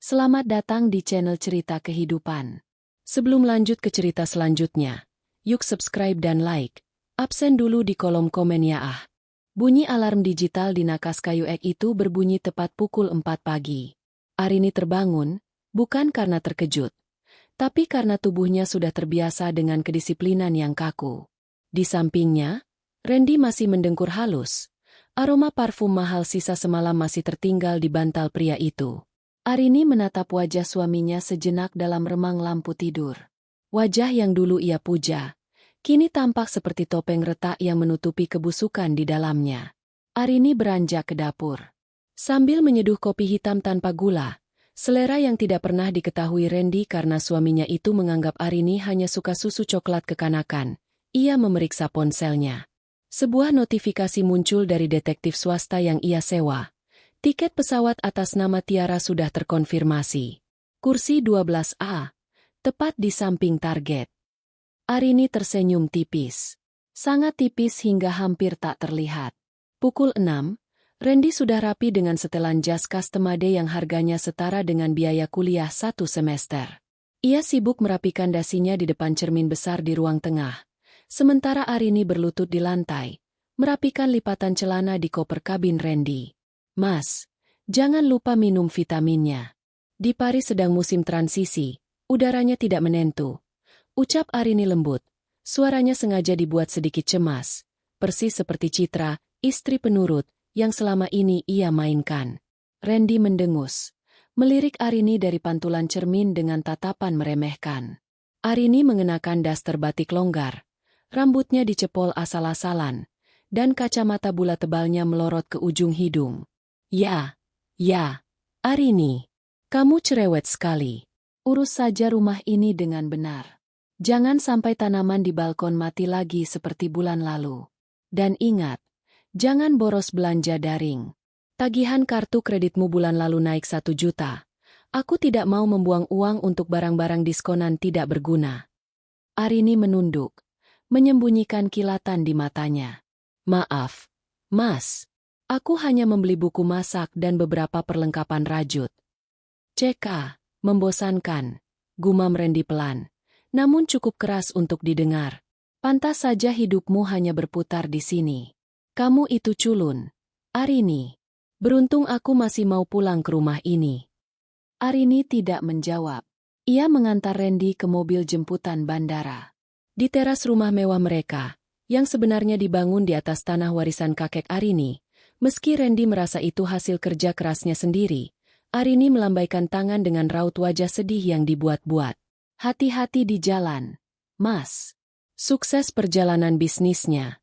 Selamat datang di channel Cerita Kehidupan. Sebelum lanjut ke cerita selanjutnya, yuk subscribe dan like. Absen dulu di kolom komen ya ah. Bunyi alarm digital di nakas kayu ek itu berbunyi tepat pukul 4 pagi. Arini terbangun, bukan karena terkejut, tapi karena tubuhnya sudah terbiasa dengan kedisiplinan yang kaku. Di sampingnya, Randy masih mendengkur halus. Aroma parfum mahal sisa semalam masih tertinggal di bantal pria itu. Arini menatap wajah suaminya sejenak dalam remang lampu tidur. Wajah yang dulu ia puja, kini tampak seperti topeng retak yang menutupi kebusukan di dalamnya. Arini beranjak ke dapur. Sambil menyeduh kopi hitam tanpa gula, selera yang tidak pernah diketahui Randy karena suaminya itu menganggap Arini hanya suka susu coklat kekanakan, ia memeriksa ponselnya. Sebuah notifikasi muncul dari detektif swasta yang ia sewa. Tiket pesawat atas nama Tiara sudah terkonfirmasi. Kursi 12A, tepat di samping target. Arini tersenyum tipis. Sangat tipis hingga hampir tak terlihat. Pukul 6, Randy sudah rapi dengan setelan jas customade yang harganya setara dengan biaya kuliah 1 semester. Ia sibuk merapikan dasinya di depan cermin besar di ruang tengah. Sementara Arini berlutut di lantai, merapikan lipatan celana di koper kabin Randy. Mas, jangan lupa minum vitaminnya. Di Paris sedang musim transisi, udaranya tidak menentu. Ucap Arini lembut, suaranya sengaja dibuat sedikit cemas, persis seperti Citra, istri penurut, yang selama ini ia mainkan. Randy mendengus, melirik Arini dari pantulan cermin dengan tatapan meremehkan. Arini mengenakan daster batik longgar. Rambutnya dicepol asal-asalan, dan kacamata bulat tebalnya melorot ke ujung hidung. Ya, Arini, kamu cerewet sekali. Urus saja rumah ini dengan benar. Jangan sampai tanaman di balkon mati lagi seperti bulan lalu. Dan ingat, jangan boros belanja daring. Tagihan kartu kreditmu bulan lalu naik 1 juta. Aku tidak mau membuang uang untuk barang-barang diskonan tidak berguna. Arini menunduk, menyembunyikan kilatan di matanya. Maaf, Mas. Aku hanya membeli buku masak dan beberapa perlengkapan rajut. CK, membosankan. Gumam Randy pelan, namun cukup keras untuk didengar. Pantas saja hidupmu hanya berputar di sini. Kamu itu culun. Arini. Beruntung aku masih mau pulang ke rumah ini. Arini tidak menjawab. Ia mengantar Randy ke mobil jemputan bandara. Di teras rumah mewah mereka, yang sebenarnya dibangun di atas tanah warisan kakek Arini, meski Randy merasa itu hasil kerja kerasnya sendiri, Arini melambaikan tangan dengan raut wajah sedih yang dibuat-buat. Hati-hati di jalan, Mas. Sukses perjalanan bisnisnya.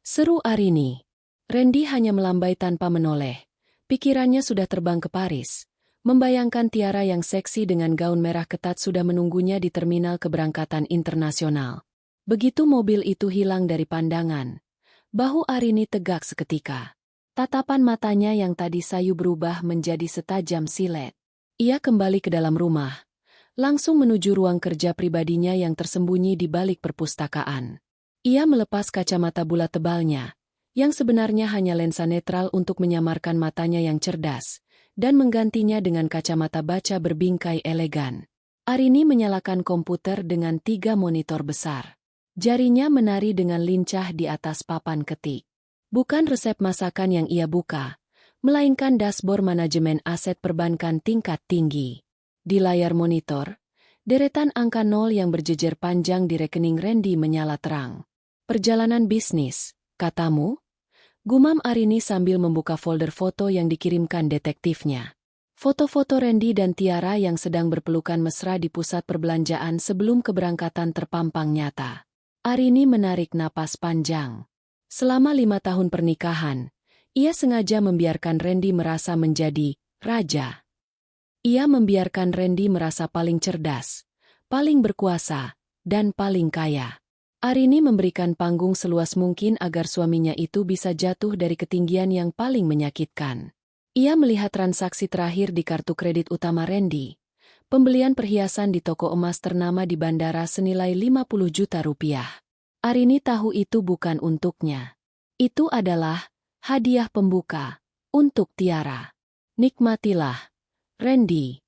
Seru Arini. Randy hanya melambai tanpa menoleh. Pikirannya sudah terbang ke Paris. Membayangkan Tiara yang seksi dengan gaun merah ketat sudah menunggunya di terminal keberangkatan internasional. Begitu mobil itu hilang dari pandangan, bahu Arini tegak seketika. Tatapan matanya yang tadi sayu berubah menjadi setajam silet. Ia kembali ke dalam rumah, langsung menuju ruang kerja pribadinya yang tersembunyi di balik perpustakaan. Ia melepas kacamata bulat tebalnya, yang sebenarnya hanya lensa netral untuk menyamarkan matanya yang cerdas, dan menggantinya dengan kacamata baca berbingkai elegan. Arini menyalakan komputer dengan 3 monitor besar. Jarinya menari dengan lincah di atas papan ketik. Bukan resep masakan yang ia buka, melainkan dashboard manajemen aset perbankan tingkat tinggi. Di layar monitor, deretan angka 0 yang berjejer panjang di rekening Randy menyala terang. Perjalanan bisnis, katamu? Gumam Arini sambil membuka folder foto yang dikirimkan detektifnya. Foto-foto Randy dan Tiara yang sedang berpelukan mesra di pusat perbelanjaan sebelum keberangkatan terpampang nyata. Arini menarik napas panjang. Selama 5 tahun pernikahan, ia sengaja membiarkan Randy merasa menjadi raja. Ia membiarkan Randy merasa paling cerdas, paling berkuasa, dan paling kaya. Arini memberikan panggung seluas mungkin agar suaminya itu bisa jatuh dari ketinggian yang paling menyakitkan. Ia melihat transaksi terakhir di kartu kredit utama Randy. Pembelian perhiasan di toko emas ternama di bandara senilai 50 juta rupiah. Arini tahu itu bukan untuknya. Itu adalah hadiah pembuka untuk Tiara. Nikmatilah, Randy.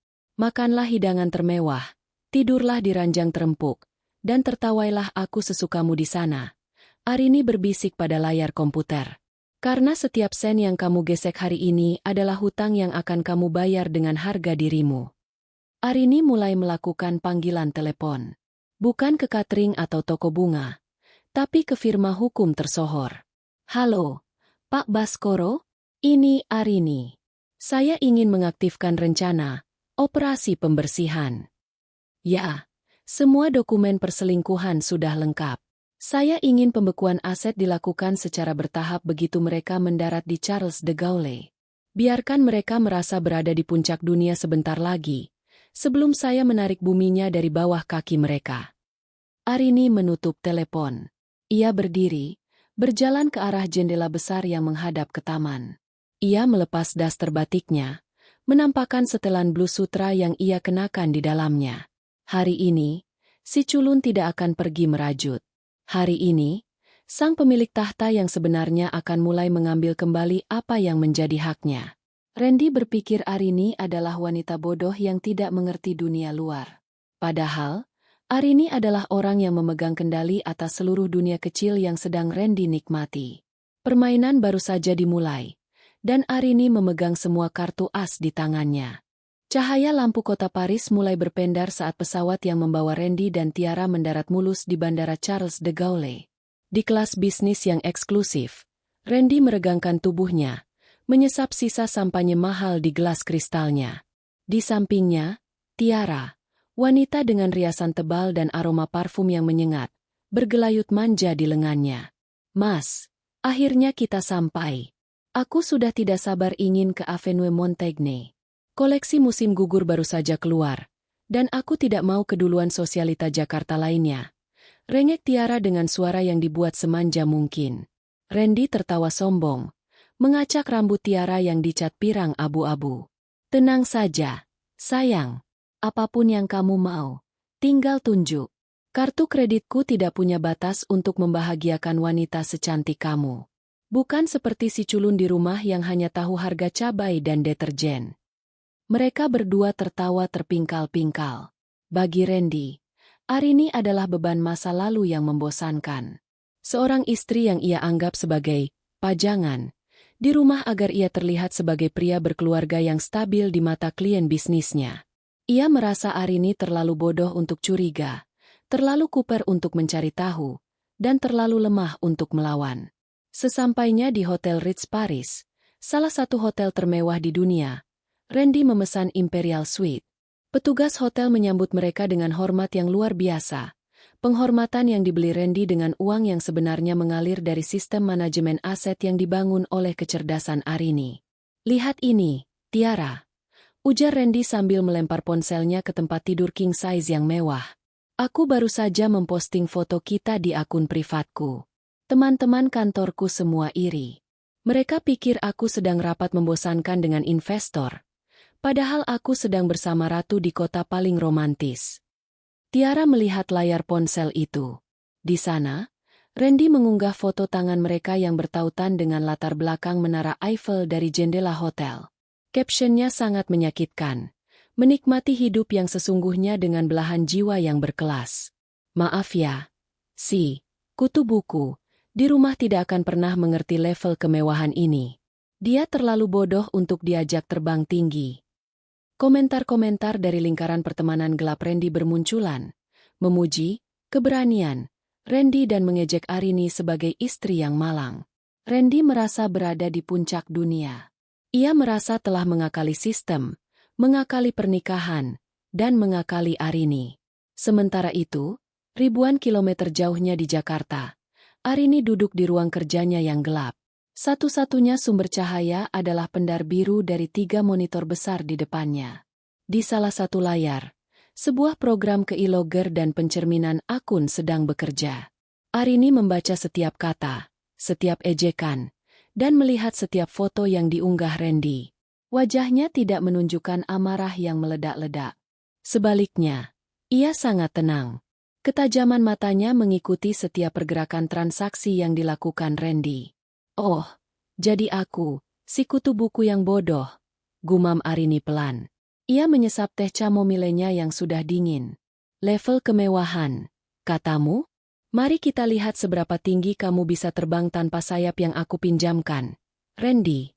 Makanlah hidangan termewah, tidurlah di ranjang terempuk, dan tertawailah aku sesukamu di sana. Arini berbisik pada layar komputer. Karena setiap sen yang kamu gesek hari ini adalah hutang yang akan kamu bayar dengan harga dirimu. Arini mulai melakukan panggilan telepon. Bukan ke catering atau toko bunga, tapi ke firma hukum tersohor. Halo, Pak Baskoro? Ini Arini. Saya ingin mengaktifkan rencana operasi pembersihan. Ya, semua dokumen perselingkuhan sudah lengkap. Saya ingin pembekuan aset dilakukan secara bertahap begitu mereka mendarat di Charles de Gaulle. Biarkan mereka merasa berada di puncak dunia sebentar lagi, sebelum saya menarik buminya dari bawah kaki mereka. Arini menutup telepon. Ia berdiri, berjalan ke arah jendela besar yang menghadap ke taman. Ia melepas daster batiknya, menampakkan setelan blus sutra yang ia kenakan di dalamnya. Hari ini, si culun tidak akan pergi merajut. Hari ini, sang pemilik tahta yang sebenarnya akan mulai mengambil kembali apa yang menjadi haknya. Randy berpikir Arini adalah wanita bodoh yang tidak mengerti dunia luar. Padahal, Arini adalah orang yang memegang kendali atas seluruh dunia kecil yang sedang Randy nikmati. Permainan baru saja dimulai, dan Arini memegang semua kartu as di tangannya. Cahaya lampu kota Paris mulai berpendar saat pesawat yang membawa Randy dan Tiara mendarat mulus di Bandara Charles de Gaulle. Di kelas bisnis yang eksklusif, Randy meregangkan tubuhnya, menyesap sisa sampanye mahal di gelas kristalnya. Di sampingnya, Tiara, wanita dengan riasan tebal dan aroma parfum yang menyengat, bergelayut manja di lengannya. Mas, akhirnya kita sampai. Aku sudah tidak sabar ingin ke Avenue Montaigne. Koleksi musim gugur baru saja keluar, dan aku tidak mau keduluan sosialita Jakarta lainnya. Rengek Tiara dengan suara yang dibuat semanja mungkin. Randy tertawa sombong, mengacak rambut Tiara yang dicat pirang abu-abu. Tenang saja, sayang. Apapun yang kamu mau, tinggal tunjuk. Kartu kreditku tidak punya batas untuk membahagiakan wanita secantik kamu. Bukan seperti si culun di rumah yang hanya tahu harga cabai dan deterjen. Mereka berdua tertawa terpingkal-pingkal. Bagi Randy, Arini adalah beban masa lalu yang membosankan. Seorang istri yang ia anggap sebagai pajangan di rumah agar ia terlihat sebagai pria berkeluarga yang stabil di mata klien bisnisnya. Ia merasa Arini terlalu bodoh untuk curiga, terlalu kuper untuk mencari tahu, dan terlalu lemah untuk melawan. Sesampainya di Hotel Ritz Paris, salah satu hotel termewah di dunia, Randy memesan Imperial Suite. Petugas hotel menyambut mereka dengan hormat yang luar biasa. Penghormatan yang dibeli Randy dengan uang yang sebenarnya mengalir dari sistem manajemen aset yang dibangun oleh kecerdasan Arini. Lihat ini, Tiara. Ujar Randy sambil melempar ponselnya ke tempat tidur king size yang mewah. Aku baru saja memposting foto kita di akun privatku. Teman-teman kantorku semua iri. Mereka pikir aku sedang rapat membosankan dengan investor. Padahal aku sedang bersama ratu di kota paling romantis. Tiara melihat layar ponsel itu. Di sana, Randy mengunggah foto tangan mereka yang bertautan dengan latar belakang menara Eiffel dari jendela hotel. Captionnya sangat menyakitkan. Menikmati hidup yang sesungguhnya dengan belahan jiwa yang berkelas. Maaf ya, si kutu buku, di rumah tidak akan pernah mengerti level kemewahan ini. Dia terlalu bodoh untuk diajak terbang tinggi. Komentar-komentar dari lingkaran pertemanan gelap Randy bermunculan, memuji keberanian Randy dan mengejek Arini sebagai istri yang malang. Randy merasa berada di puncak dunia. Ia merasa telah mengakali sistem, mengakali pernikahan, dan mengakali Arini. Sementara itu, ribuan kilometer jauhnya di Jakarta, Arini duduk di ruang kerjanya yang gelap. Satu-satunya sumber cahaya adalah pendar biru dari 3 monitor besar di depannya. Di salah satu layar, sebuah program keylogger dan pencerminan akun sedang bekerja. Arini membaca setiap kata, setiap ejekan, dan melihat setiap foto yang diunggah Randy. Wajahnya tidak menunjukkan amarah yang meledak-ledak. Sebaliknya, ia sangat tenang. Ketajaman matanya mengikuti setiap pergerakan transaksi yang dilakukan Randy. Oh, jadi aku, si kutu buku yang bodoh, gumam Arini pelan. Ia menyesap teh chamomilenya yang sudah dingin. Level kemewahan, katamu? Mari kita lihat seberapa tinggi kamu bisa terbang tanpa sayap yang aku pinjamkan. Randy.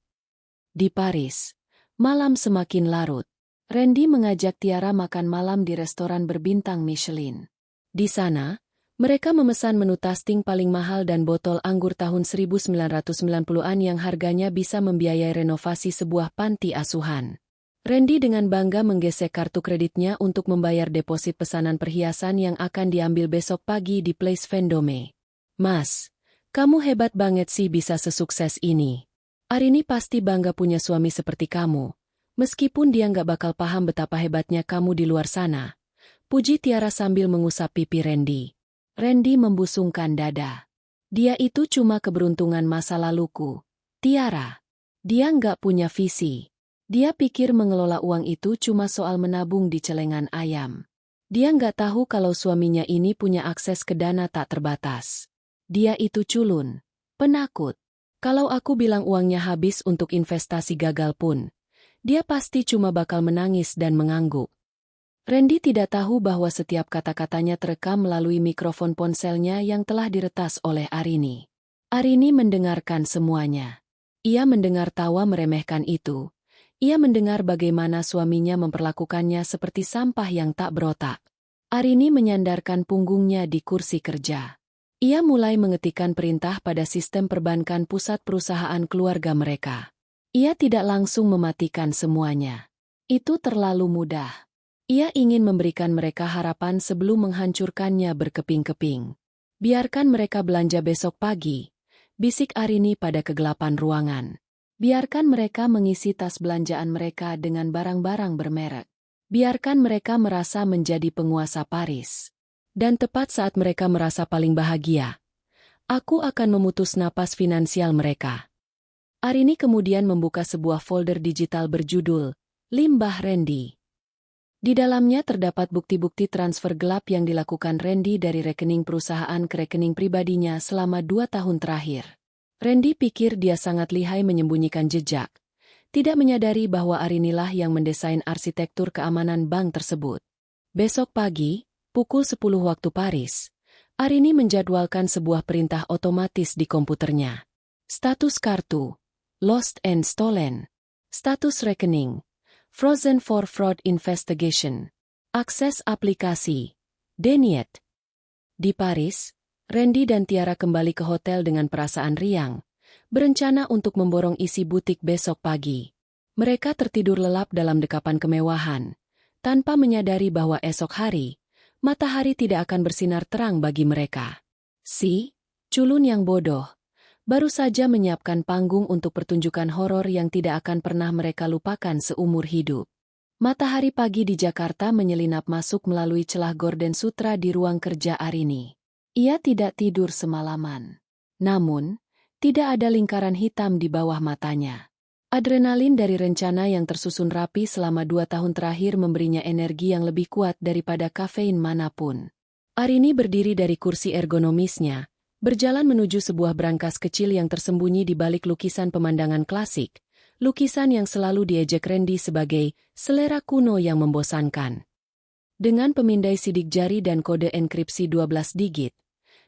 Di Paris, malam semakin larut. Randy mengajak Tiara makan malam di restoran berbintang Michelin. Di sana, mereka memesan menu tasting paling mahal dan botol anggur tahun 1990-an yang harganya bisa membiayai renovasi sebuah panti asuhan. Randy dengan bangga menggesek kartu kreditnya untuk membayar deposit pesanan perhiasan yang akan diambil besok pagi di Place Vendôme. Mas, kamu hebat banget sih bisa sesukses ini. Arini pasti bangga punya suami seperti kamu. Meskipun dia nggak bakal paham betapa hebatnya kamu di luar sana. Puji Tiara sambil mengusap pipi Randy. Randy membusungkan dada. Dia itu cuma keberuntungan masa laluku. Tiara. Dia nggak punya visi. Dia pikir mengelola uang itu cuma soal menabung di celengan ayam. Dia nggak tahu kalau suaminya ini punya akses ke dana tak terbatas. Dia itu culun, penakut. Kalau aku bilang uangnya habis untuk investasi gagal pun, dia pasti cuma bakal menangis dan mengangguk. Randy tidak tahu bahwa setiap kata-katanya terekam melalui mikrofon ponselnya yang telah diretas oleh Arini. Arini mendengarkan semuanya. Ia mendengar tawa meremehkan itu. Ia mendengar bagaimana suaminya memperlakukannya seperti sampah yang tak berotak. Arini menyandarkan punggungnya di kursi kerja. Ia mulai mengetikkan perintah pada sistem perbankan pusat perusahaan keluarga mereka. Ia tidak langsung mematikan semuanya. Itu terlalu mudah. Ia ingin memberikan mereka harapan sebelum menghancurkannya berkeping-keping. Biarkan mereka belanja besok pagi, bisik Arini pada kegelapan ruangan. Biarkan mereka mengisi tas belanjaan mereka dengan barang-barang bermerek. Biarkan mereka merasa menjadi penguasa Paris. Dan tepat saat mereka merasa paling bahagia, aku akan memutus napas finansial mereka. Arini kemudian membuka sebuah folder digital berjudul Limbah Randy. Di dalamnya terdapat bukti-bukti transfer gelap yang dilakukan Randy dari rekening perusahaan ke rekening pribadinya selama 2 tahun terakhir. Randy pikir dia sangat lihai menyembunyikan jejak, tidak menyadari bahwa Arinilah yang mendesain arsitektur keamanan bank tersebut. Besok pagi, pukul 10 waktu Paris, Arini menjadwalkan sebuah perintah otomatis di komputernya. Status kartu, lost and stolen. Status rekening, frozen for fraud investigation. Akses aplikasi, denied. Di Paris, Randy dan Tiara kembali ke hotel dengan perasaan riang, berencana untuk memborong isi butik besok pagi. Mereka tertidur lelap dalam dekapan kemewahan, tanpa menyadari bahwa esok hari, matahari tidak akan bersinar terang bagi mereka. Si culun yang bodoh, baru saja menyiapkan panggung untuk pertunjukan horor yang tidak akan pernah mereka lupakan seumur hidup. Matahari pagi di Jakarta menyelinap masuk melalui celah gorden sutra di ruang kerja Arini. Ia tidak tidur semalaman. Namun, tidak ada lingkaran hitam di bawah matanya. Adrenalin dari rencana yang tersusun rapi selama 2 tahun terakhir memberinya energi yang lebih kuat daripada kafein manapun. Arini berdiri dari kursi ergonomisnya, berjalan menuju sebuah brankas kecil yang tersembunyi di balik lukisan pemandangan klasik, lukisan yang selalu diejek Randy sebagai selera kuno yang membosankan. Dengan pemindai sidik jari dan kode enkripsi 12 digit,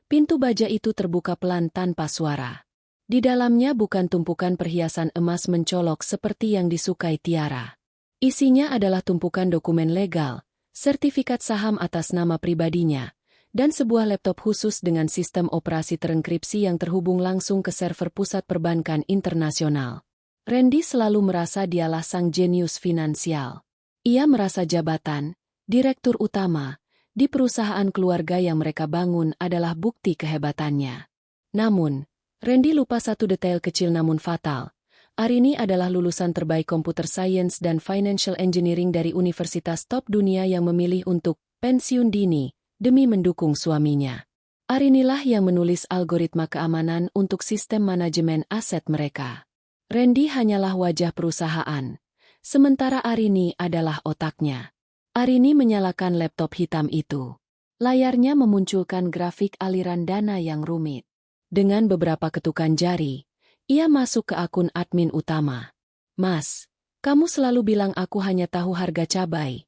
pintu baja itu terbuka pelan tanpa suara. Di dalamnya bukan tumpukan perhiasan emas mencolok seperti yang disukai Tiara. Isinya adalah tumpukan dokumen legal, sertifikat saham atas nama pribadinya, dan sebuah laptop khusus dengan sistem operasi terenkripsi yang terhubung langsung ke server pusat perbankan internasional. Randy selalu merasa dialah sang jenius finansial. Ia merasa jabatan, direktur utama, di perusahaan keluarga yang mereka bangun adalah bukti kehebatannya. Namun, Randy lupa satu detail kecil namun fatal. Arini adalah lulusan terbaik Computer Science dan Financial Engineering dari universitas top dunia yang memilih untuk pensiun dini demi mendukung suaminya. Arinilah yang menulis algoritma keamanan untuk sistem manajemen aset mereka. Randy hanyalah wajah perusahaan, sementara Arini adalah otaknya. Arini menyalakan laptop hitam itu. Layarnya memunculkan grafik aliran dana yang rumit. Dengan beberapa ketukan jari, ia masuk ke akun admin utama. Mas, Kamu selalu bilang aku hanya tahu harga cabai,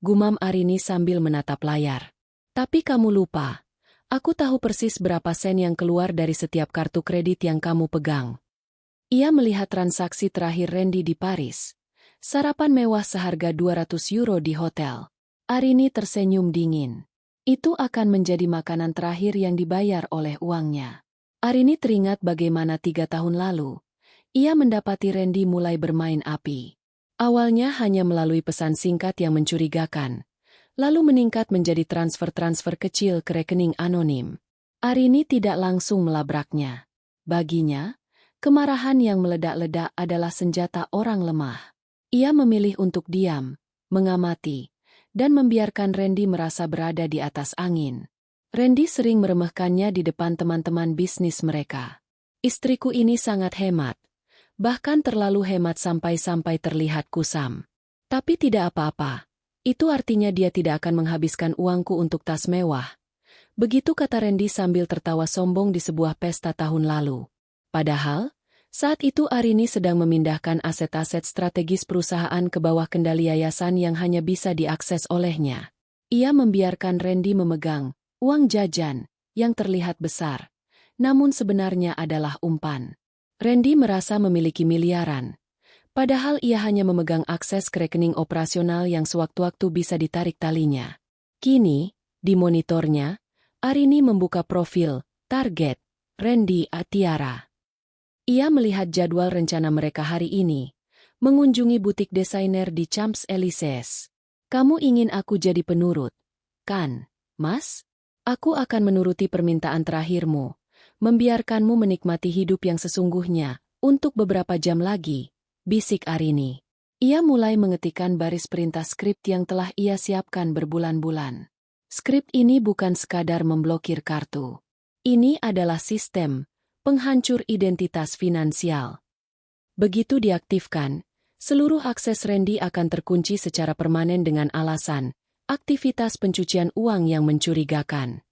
gumam Arini sambil menatap layar. Tapi kamu lupa, aku tahu persis berapa sen yang keluar dari setiap kartu kredit yang kamu pegang. Ia melihat transaksi terakhir Randy di Paris. Sarapan mewah seharga 200 euro di hotel. Arini tersenyum dingin. Itu akan menjadi makanan terakhir yang dibayar oleh uangnya. Arini teringat bagaimana 3 tahun lalu, ia mendapati Randy mulai bermain api. Awalnya hanya melalui pesan singkat yang mencurigakan, lalu meningkat menjadi transfer-transfer kecil ke rekening anonim. Arini tidak langsung melabraknya. Baginya, kemarahan yang meledak-ledak adalah senjata orang lemah. Ia memilih untuk diam, mengamati, dan membiarkan Randy merasa berada di atas angin. Randy sering meremehkannya di depan teman-teman bisnis mereka. Istriku ini sangat hemat. Bahkan terlalu hemat sampai-sampai terlihat kusam. Tapi tidak apa-apa. Itu artinya dia tidak akan menghabiskan uangku untuk tas mewah. Begitu kata Randy sambil tertawa sombong di sebuah pesta tahun lalu. Padahal, saat itu Arini sedang memindahkan aset-aset strategis perusahaan ke bawah kendali yayasan yang hanya bisa diakses olehnya. Ia membiarkan Randy memegang uang jajan yang terlihat besar, namun sebenarnya adalah umpan. Randy merasa memiliki miliaran, padahal ia hanya memegang akses ke rekening operasional yang sewaktu-waktu bisa ditarik talinya. Kini, di monitornya, Arini membuka profil, target, Randy Atiara. Ia melihat jadwal rencana mereka hari ini, mengunjungi butik desainer di Champs-Élysées. Kamu ingin aku jadi penurut, kan, Mas? Aku akan menuruti permintaan terakhirmu. Membiarkanmu menikmati hidup yang sesungguhnya, untuk beberapa jam lagi, bisik Arini. Ia mulai mengetikkan baris perintah skrip yang telah ia siapkan berbulan-bulan. Skrip ini bukan sekadar memblokir kartu. Ini adalah sistem penghancur identitas finansial. Begitu diaktifkan, seluruh akses Randy akan terkunci secara permanen dengan alasan aktivitas pencucian uang yang mencurigakan.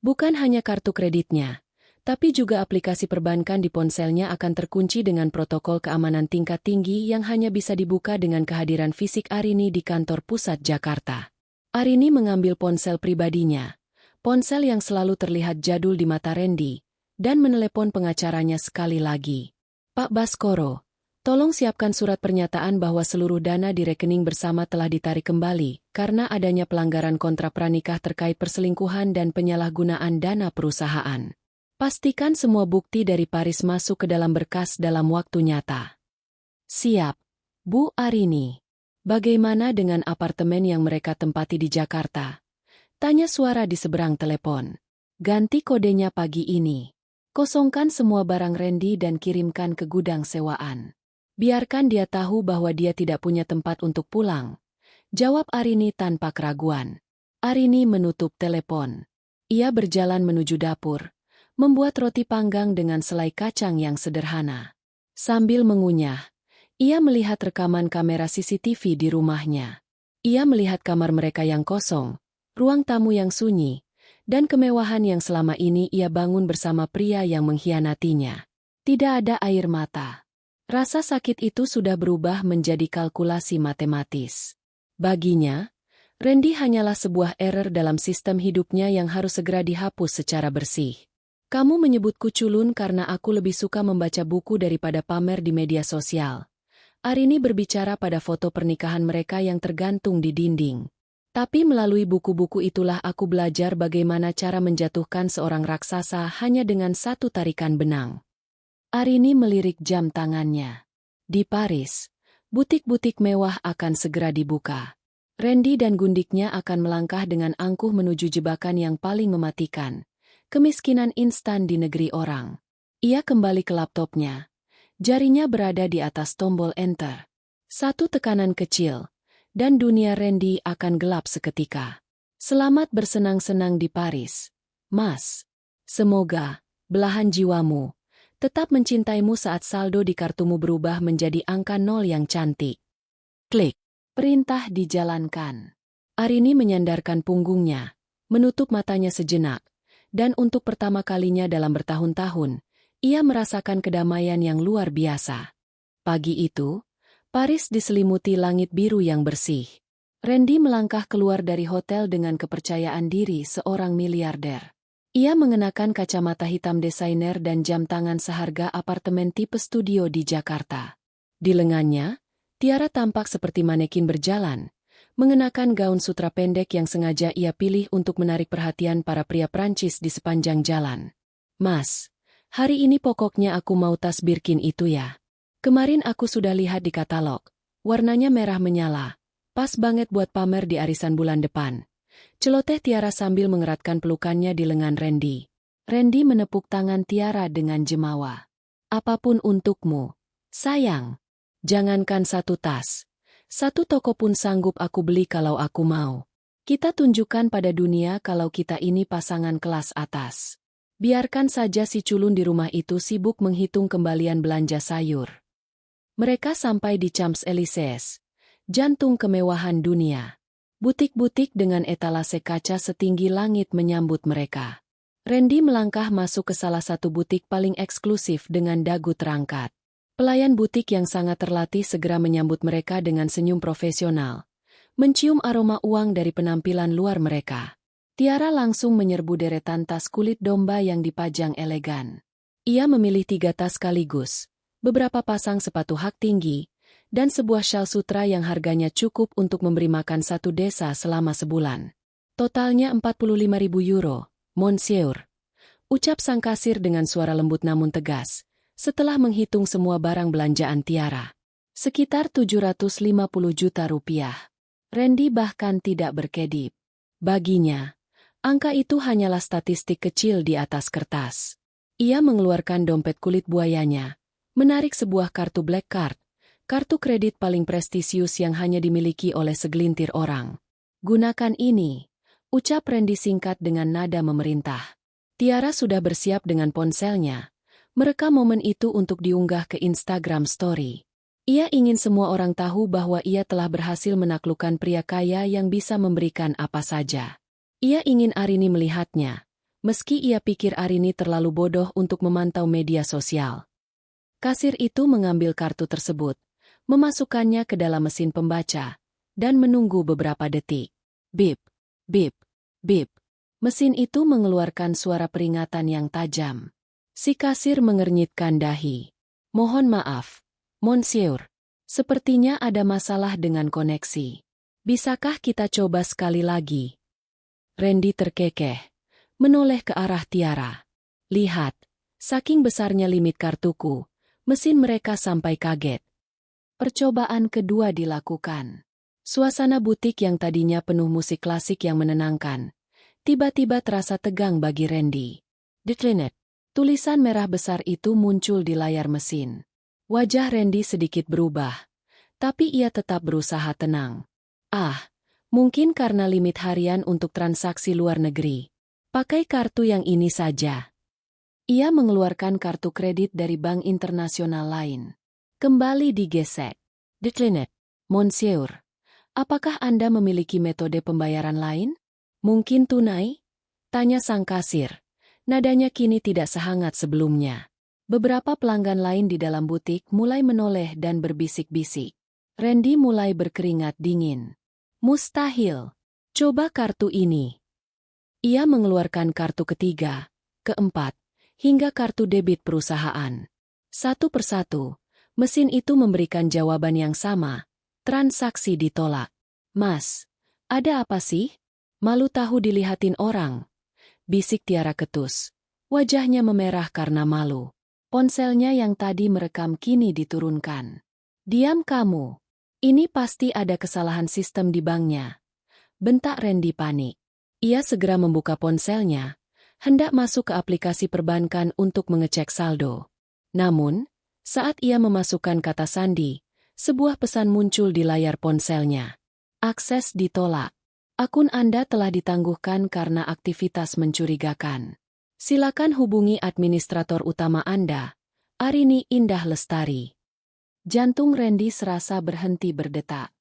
Bukan hanya kartu kreditnya, tapi juga aplikasi perbankan di ponselnya akan terkunci dengan protokol keamanan tingkat tinggi yang hanya bisa dibuka dengan kehadiran fisik Arini di kantor pusat Jakarta. Arini mengambil ponsel pribadinya, ponsel yang selalu terlihat jadul di mata Randy, dan menelepon pengacaranya sekali lagi. Pak Baskoro, tolong siapkan surat pernyataan bahwa seluruh dana di rekening bersama telah ditarik kembali karena adanya pelanggaran kontrak pranikah terkait perselingkuhan dan penyalahgunaan dana perusahaan. Pastikan semua bukti dari Paris masuk ke dalam berkas dalam waktu nyata. Siap, Bu Arini. Bagaimana dengan apartemen yang mereka tempati di Jakarta? Tanya suara di seberang telepon. Ganti kodenya pagi ini. Kosongkan semua barang Randy dan kirimkan ke gudang sewaan. Biarkan dia tahu bahwa dia tidak punya tempat untuk pulang. Jawab Arini tanpa keraguan. Arini menutup telepon. Ia berjalan menuju dapur, membuat roti panggang dengan selai kacang yang sederhana. Sambil mengunyah, ia melihat rekaman kamera CCTV di rumahnya. Ia melihat kamar mereka yang kosong, ruang tamu yang sunyi, dan kemewahan yang selama ini ia bangun bersama pria yang mengkhianatinya. Tidak ada air mata. Rasa sakit itu sudah berubah menjadi kalkulasi matematis. Baginya, Randy hanyalah sebuah error dalam sistem hidupnya yang harus segera dihapus secara bersih. Kamu menyebutku culun karena aku lebih suka membaca buku daripada pamer di media sosial. Arini berbicara pada foto pernikahan mereka yang tergantung di dinding. Tapi melalui buku-buku itulah aku belajar bagaimana cara menjatuhkan seorang raksasa hanya dengan satu tarikan benang. Arini melirik jam tangannya. Di Paris, butik-butik mewah akan segera dibuka. Randy dan gundiknya akan melangkah dengan angkuh menuju jebakan yang paling mematikan. Kemiskinan instan di negeri orang. Ia kembali ke laptopnya. Jarinya berada di atas tombol enter. Satu tekanan kecil, dan dunia Randy akan gelap seketika. Selamat bersenang-senang di Paris, Mas. Semoga belahan jiwamu tetap mencintaimu saat saldo di kartumu berubah menjadi angka 0 yang cantik. Klik. Perintah dijalankan. Arini menyandarkan punggungnya, menutup matanya sejenak. Dan untuk pertama kalinya dalam bertahun-tahun, ia merasakan kedamaian yang luar biasa. Pagi itu, Paris diselimuti langit biru yang bersih. Randy melangkah keluar dari hotel dengan kepercayaan diri seorang miliarder. Ia mengenakan kacamata hitam desainer dan jam tangan seharga apartemen tipe studio di Jakarta. Di lengannya, Tiara tampak seperti manekin berjalan, mengenakan gaun sutra pendek yang sengaja ia pilih untuk menarik perhatian para pria Prancis di sepanjang jalan. "Mas, hari ini pokoknya aku mau tas Birkin itu ya. Kemarin aku sudah lihat di katalog, warnanya merah menyala. Pas banget buat pamer di arisan bulan depan." Celoteh Tiara sambil mengeratkan pelukannya di lengan Randy. Randy menepuk tangan Tiara dengan jemawa. "Apapun untukmu, sayang. Jangankan satu tas. Satu toko pun sanggup aku beli kalau aku mau. Kita tunjukkan pada dunia kalau kita ini pasangan kelas atas." Biarkan saja si culun di rumah itu sibuk menghitung kembalian belanja sayur. Mereka sampai di Champs-Élysées, jantung kemewahan dunia. Butik-butik dengan etalase kaca setinggi langit menyambut mereka. Randy melangkah masuk ke salah satu butik paling eksklusif dengan dagu terangkat. Pelayan butik yang sangat terlatih segera menyambut mereka dengan senyum profesional, mencium aroma uang dari penampilan luar mereka. Tiara langsung menyerbu deretan tas kulit domba yang dipajang elegan. Ia memilih 3 tas sekaligus, beberapa pasang sepatu hak tinggi, dan sebuah syal sutra yang harganya cukup untuk memberi makan satu desa selama sebulan. Totalnya 45.000 euro, monsieur. Ucap sang kasir dengan suara lembut namun tegas, setelah menghitung semua barang belanjaan Tiara. Sekitar 750 juta rupiah. Randy bahkan tidak berkedip. Baginya, angka itu hanyalah statistik kecil di atas kertas. Ia mengeluarkan dompet kulit buayanya, menarik sebuah kartu black card, kartu kredit paling prestisius yang hanya dimiliki oleh segelintir orang. "Gunakan ini," ucap Randy singkat dengan nada memerintah. Tiara sudah bersiap dengan ponselnya, merekam momen itu untuk diunggah ke Instagram Story. Ia ingin semua orang tahu bahwa ia telah berhasil menaklukkan pria kaya yang bisa memberikan apa saja. Ia ingin Arini melihatnya, meski ia pikir Arini terlalu bodoh untuk memantau media sosial. Kasir itu mengambil kartu tersebut, memasukkannya ke dalam mesin pembaca, dan menunggu beberapa detik. Bip, bip, bip. Mesin itu mengeluarkan suara peringatan yang tajam. Si kasir mengernyitkan dahi. "Mohon maaf, monsieur. Sepertinya ada masalah dengan koneksi. Bisakah kita coba sekali lagi?" Randy terkekeh, menoleh ke arah Tiara. "Lihat, saking besarnya limit kartuku, mesin mereka sampai kaget." Percobaan kedua dilakukan. Suasana butik yang tadinya penuh musik klasik yang menenangkan, tiba-tiba terasa tegang bagi Randy. "Declined." Tulisan merah besar itu muncul di layar mesin. Wajah Randy sedikit berubah, tapi ia tetap berusaha tenang. Mungkin karena limit harian untuk transaksi luar negeri. Pakai kartu yang ini saja." Ia mengeluarkan kartu kredit dari bank internasional lain. Kembali digesek. "Declined, monsieur. Apakah Anda memiliki metode pembayaran lain? Mungkin tunai?" tanya sang kasir. Nadanya kini tidak sehangat sebelumnya. Beberapa pelanggan lain di dalam butik mulai menoleh dan berbisik-bisik. Randy mulai berkeringat dingin. "Mustahil. Coba kartu ini." Ia mengeluarkan kartu ketiga, keempat, hingga kartu debit perusahaan. Satu persatu, mesin itu memberikan jawaban yang sama. Transaksi ditolak. "Mas, ada apa sih? Malu tahu dilihatin orang," bisik Tiara ketus. Wajahnya memerah karena malu. Ponselnya yang tadi merekam kini diturunkan. "Diam kamu. Ini pasti ada kesalahan sistem di banknya," bentak Randy panik. Ia segera membuka ponselnya, hendak masuk ke aplikasi perbankan untuk mengecek saldo. Namun, saat ia memasukkan kata sandi, sebuah pesan muncul di layar ponselnya. "Akses ditolak. Akun Anda telah ditangguhkan karena aktivitas mencurigakan. Silakan hubungi administrator utama Anda, Arini Indah Lestari." Jantung Randy serasa berhenti berdetak.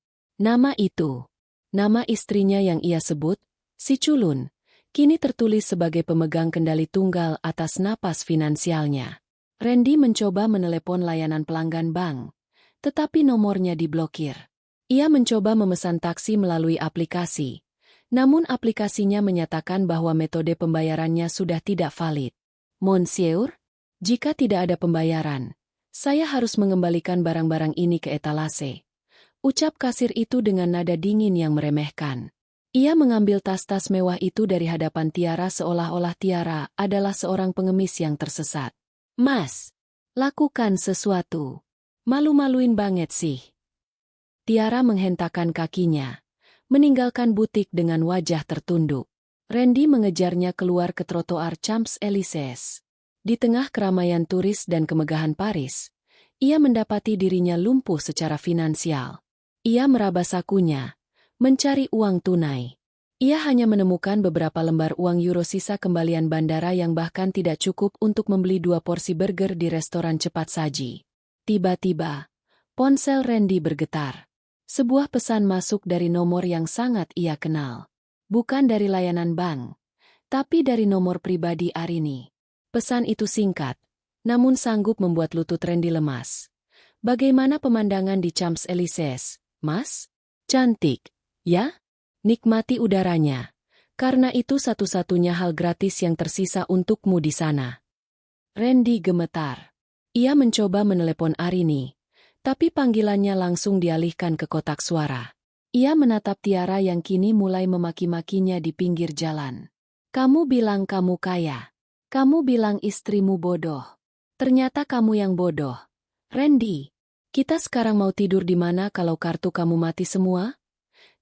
Nama itu, nama istrinya yang ia sebut, si culun, kini tertulis sebagai pemegang kendali tunggal atas napas finansialnya. Randy mencoba menelepon layanan pelanggan bank, tetapi nomornya diblokir. Ia mencoba memesan taksi melalui aplikasi, namun aplikasinya menyatakan bahwa metode pembayarannya sudah tidak valid. Monsieur, jika tidak ada pembayaran, saya harus mengembalikan barang-barang ini ke etalase. Ucap kasir itu dengan nada dingin yang meremehkan. Ia mengambil tas-tas mewah itu dari hadapan Tiara seolah-olah Tiara adalah seorang pengemis yang tersesat. Mas, lakukan sesuatu. Malu-maluin banget sih. Tiara menghentakkan kakinya, meninggalkan butik dengan wajah tertunduk. Randy mengejarnya keluar ke trotoar Champs-Élysées. Di tengah keramaian turis dan kemegahan Paris, ia mendapati dirinya lumpuh secara finansial. Ia meraba sakunya, mencari uang tunai. Ia hanya menemukan beberapa lembar uang euro sisa kembalian bandara yang bahkan tidak cukup untuk membeli 2 porsi burger di restoran cepat saji. Tiba-tiba, ponsel Randy bergetar. Sebuah pesan masuk dari nomor yang sangat ia kenal. Bukan dari layanan bank, tapi dari nomor pribadi Arini. Pesan itu singkat, namun sanggup membuat lutut Randy lemas. Bagaimana pemandangan di Champs-Élysées, Mas? Cantik, ya? Nikmati udaranya. Karena itu satu-satunya hal gratis yang tersisa untukmu di sana. Randy gemetar. Ia mencoba menelepon Arini, tapi panggilannya langsung dialihkan ke kotak suara. Ia menatap Tiara yang kini mulai memaki-makinya di pinggir jalan. Kamu bilang kamu kaya. Kamu bilang istrimu bodoh. Ternyata kamu yang bodoh. Randy, kita sekarang mau tidur di mana kalau kartu kamu mati semua?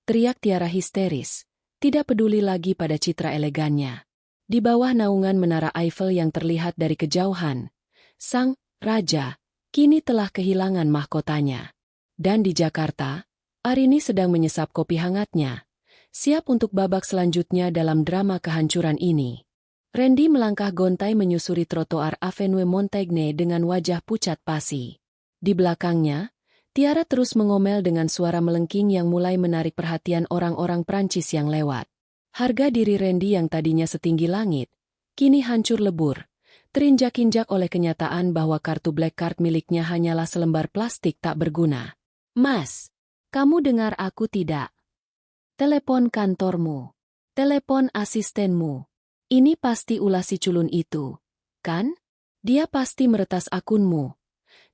Teriak Tiara histeris, tidak peduli lagi pada citra elegannya. Di bawah naungan menara Eiffel yang terlihat dari kejauhan, sang raja kini telah kehilangan mahkotanya. Dan di Jakarta, Arini sedang menyesap kopi hangatnya, siap untuk babak selanjutnya dalam drama kehancuran ini. Randy melangkah gontai menyusuri trotoar Avenue Montaigne dengan wajah pucat pasi. Di belakangnya, Tiara terus mengomel dengan suara melengking yang mulai menarik perhatian orang-orang Prancis yang lewat. Harga diri Randy yang tadinya setinggi langit, kini hancur lebur. Terinjak-injak oleh kenyataan bahwa kartu black card miliknya hanyalah selembar plastik tak berguna. Mas, kamu dengar aku tidak? Telepon kantormu. Telepon asistenmu. Ini pasti ulah si culun itu, kan? Dia pasti meretas akunmu.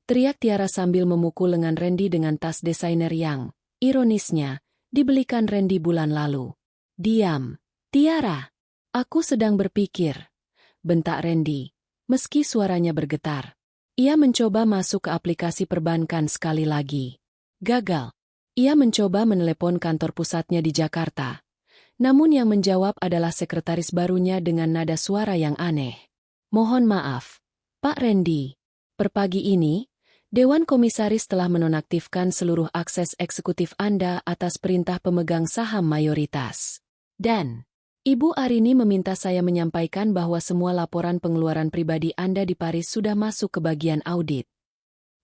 Teriak Tiara sambil memukul lengan Randy dengan tas desainer yang, ironisnya, dibelikan Randy bulan lalu. Diam, Tiara. Aku sedang berpikir. Bentak Randy. Meski suaranya bergetar, ia mencoba masuk ke aplikasi perbankan sekali lagi. Gagal. Ia mencoba menelepon kantor pusatnya di Jakarta. Namun yang menjawab adalah sekretaris barunya dengan nada suara yang aneh. Mohon maaf, Pak Randy. Per pagi ini, Dewan Komisaris telah menonaktifkan seluruh akses eksekutif Anda atas perintah pemegang saham mayoritas. Dan Ibu Arini meminta saya menyampaikan bahwa semua laporan pengeluaran pribadi Anda di Paris sudah masuk ke bagian audit.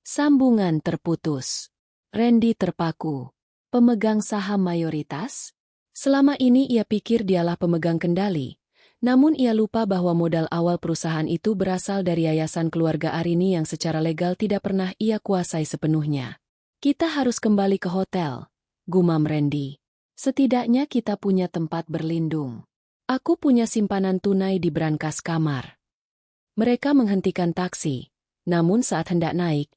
Sambungan terputus. Randy terpaku. Pemegang saham mayoritas? Selama ini ia pikir dialah pemegang kendali, namun ia lupa bahwa modal awal perusahaan itu berasal dari yayasan keluarga Arini yang secara legal tidak pernah ia kuasai sepenuhnya. Kita harus kembali ke hotel, gumam Randy. Setidaknya kita punya tempat berlindung. Aku punya simpanan tunai di brankas kamar. Mereka menghentikan taksi, namun saat hendak naik,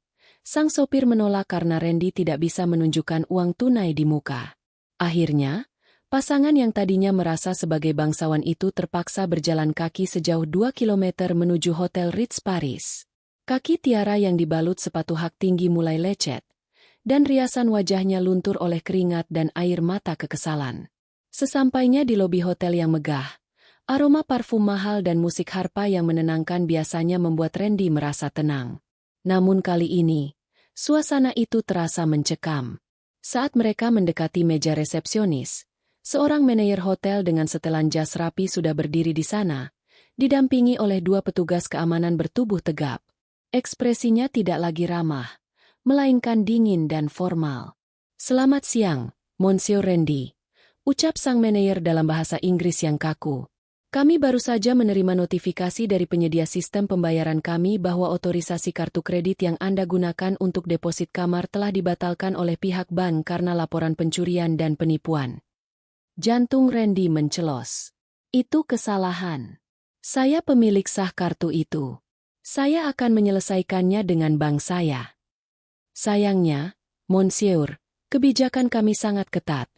sang sopir menolak karena Randy tidak bisa menunjukkan uang tunai di muka. Akhirnya, pasangan yang tadinya merasa sebagai bangsawan itu terpaksa berjalan kaki sejauh 2 kilometer menuju Hotel Ritz Paris. Kaki Tiara yang dibalut sepatu hak tinggi mulai lecet, dan riasan wajahnya luntur oleh keringat dan air mata kekesalan. Sesampainya di lobi hotel yang megah, aroma parfum mahal dan musik harpa yang menenangkan biasanya membuat Randy merasa tenang. Namun kali ini, suasana itu terasa mencekam. Saat mereka mendekati meja resepsionis, seorang manajer hotel dengan setelan jas rapi sudah berdiri di sana, didampingi oleh 2 petugas keamanan bertubuh tegap. Ekspresinya tidak lagi ramah, melainkan dingin dan formal. Selamat siang, Monsieur Randy. Ucap sang manajer dalam bahasa Inggris yang kaku. Kami baru saja menerima notifikasi dari penyedia sistem pembayaran kami bahwa otorisasi kartu kredit yang Anda gunakan untuk deposit kamar telah dibatalkan oleh pihak bank karena laporan pencurian dan penipuan. Jantung Randy mencelos. Itu kesalahan. Saya pemilik sah kartu itu. Saya akan menyelesaikannya dengan bank saya. Sayangnya, Monsieur, kebijakan kami sangat ketat.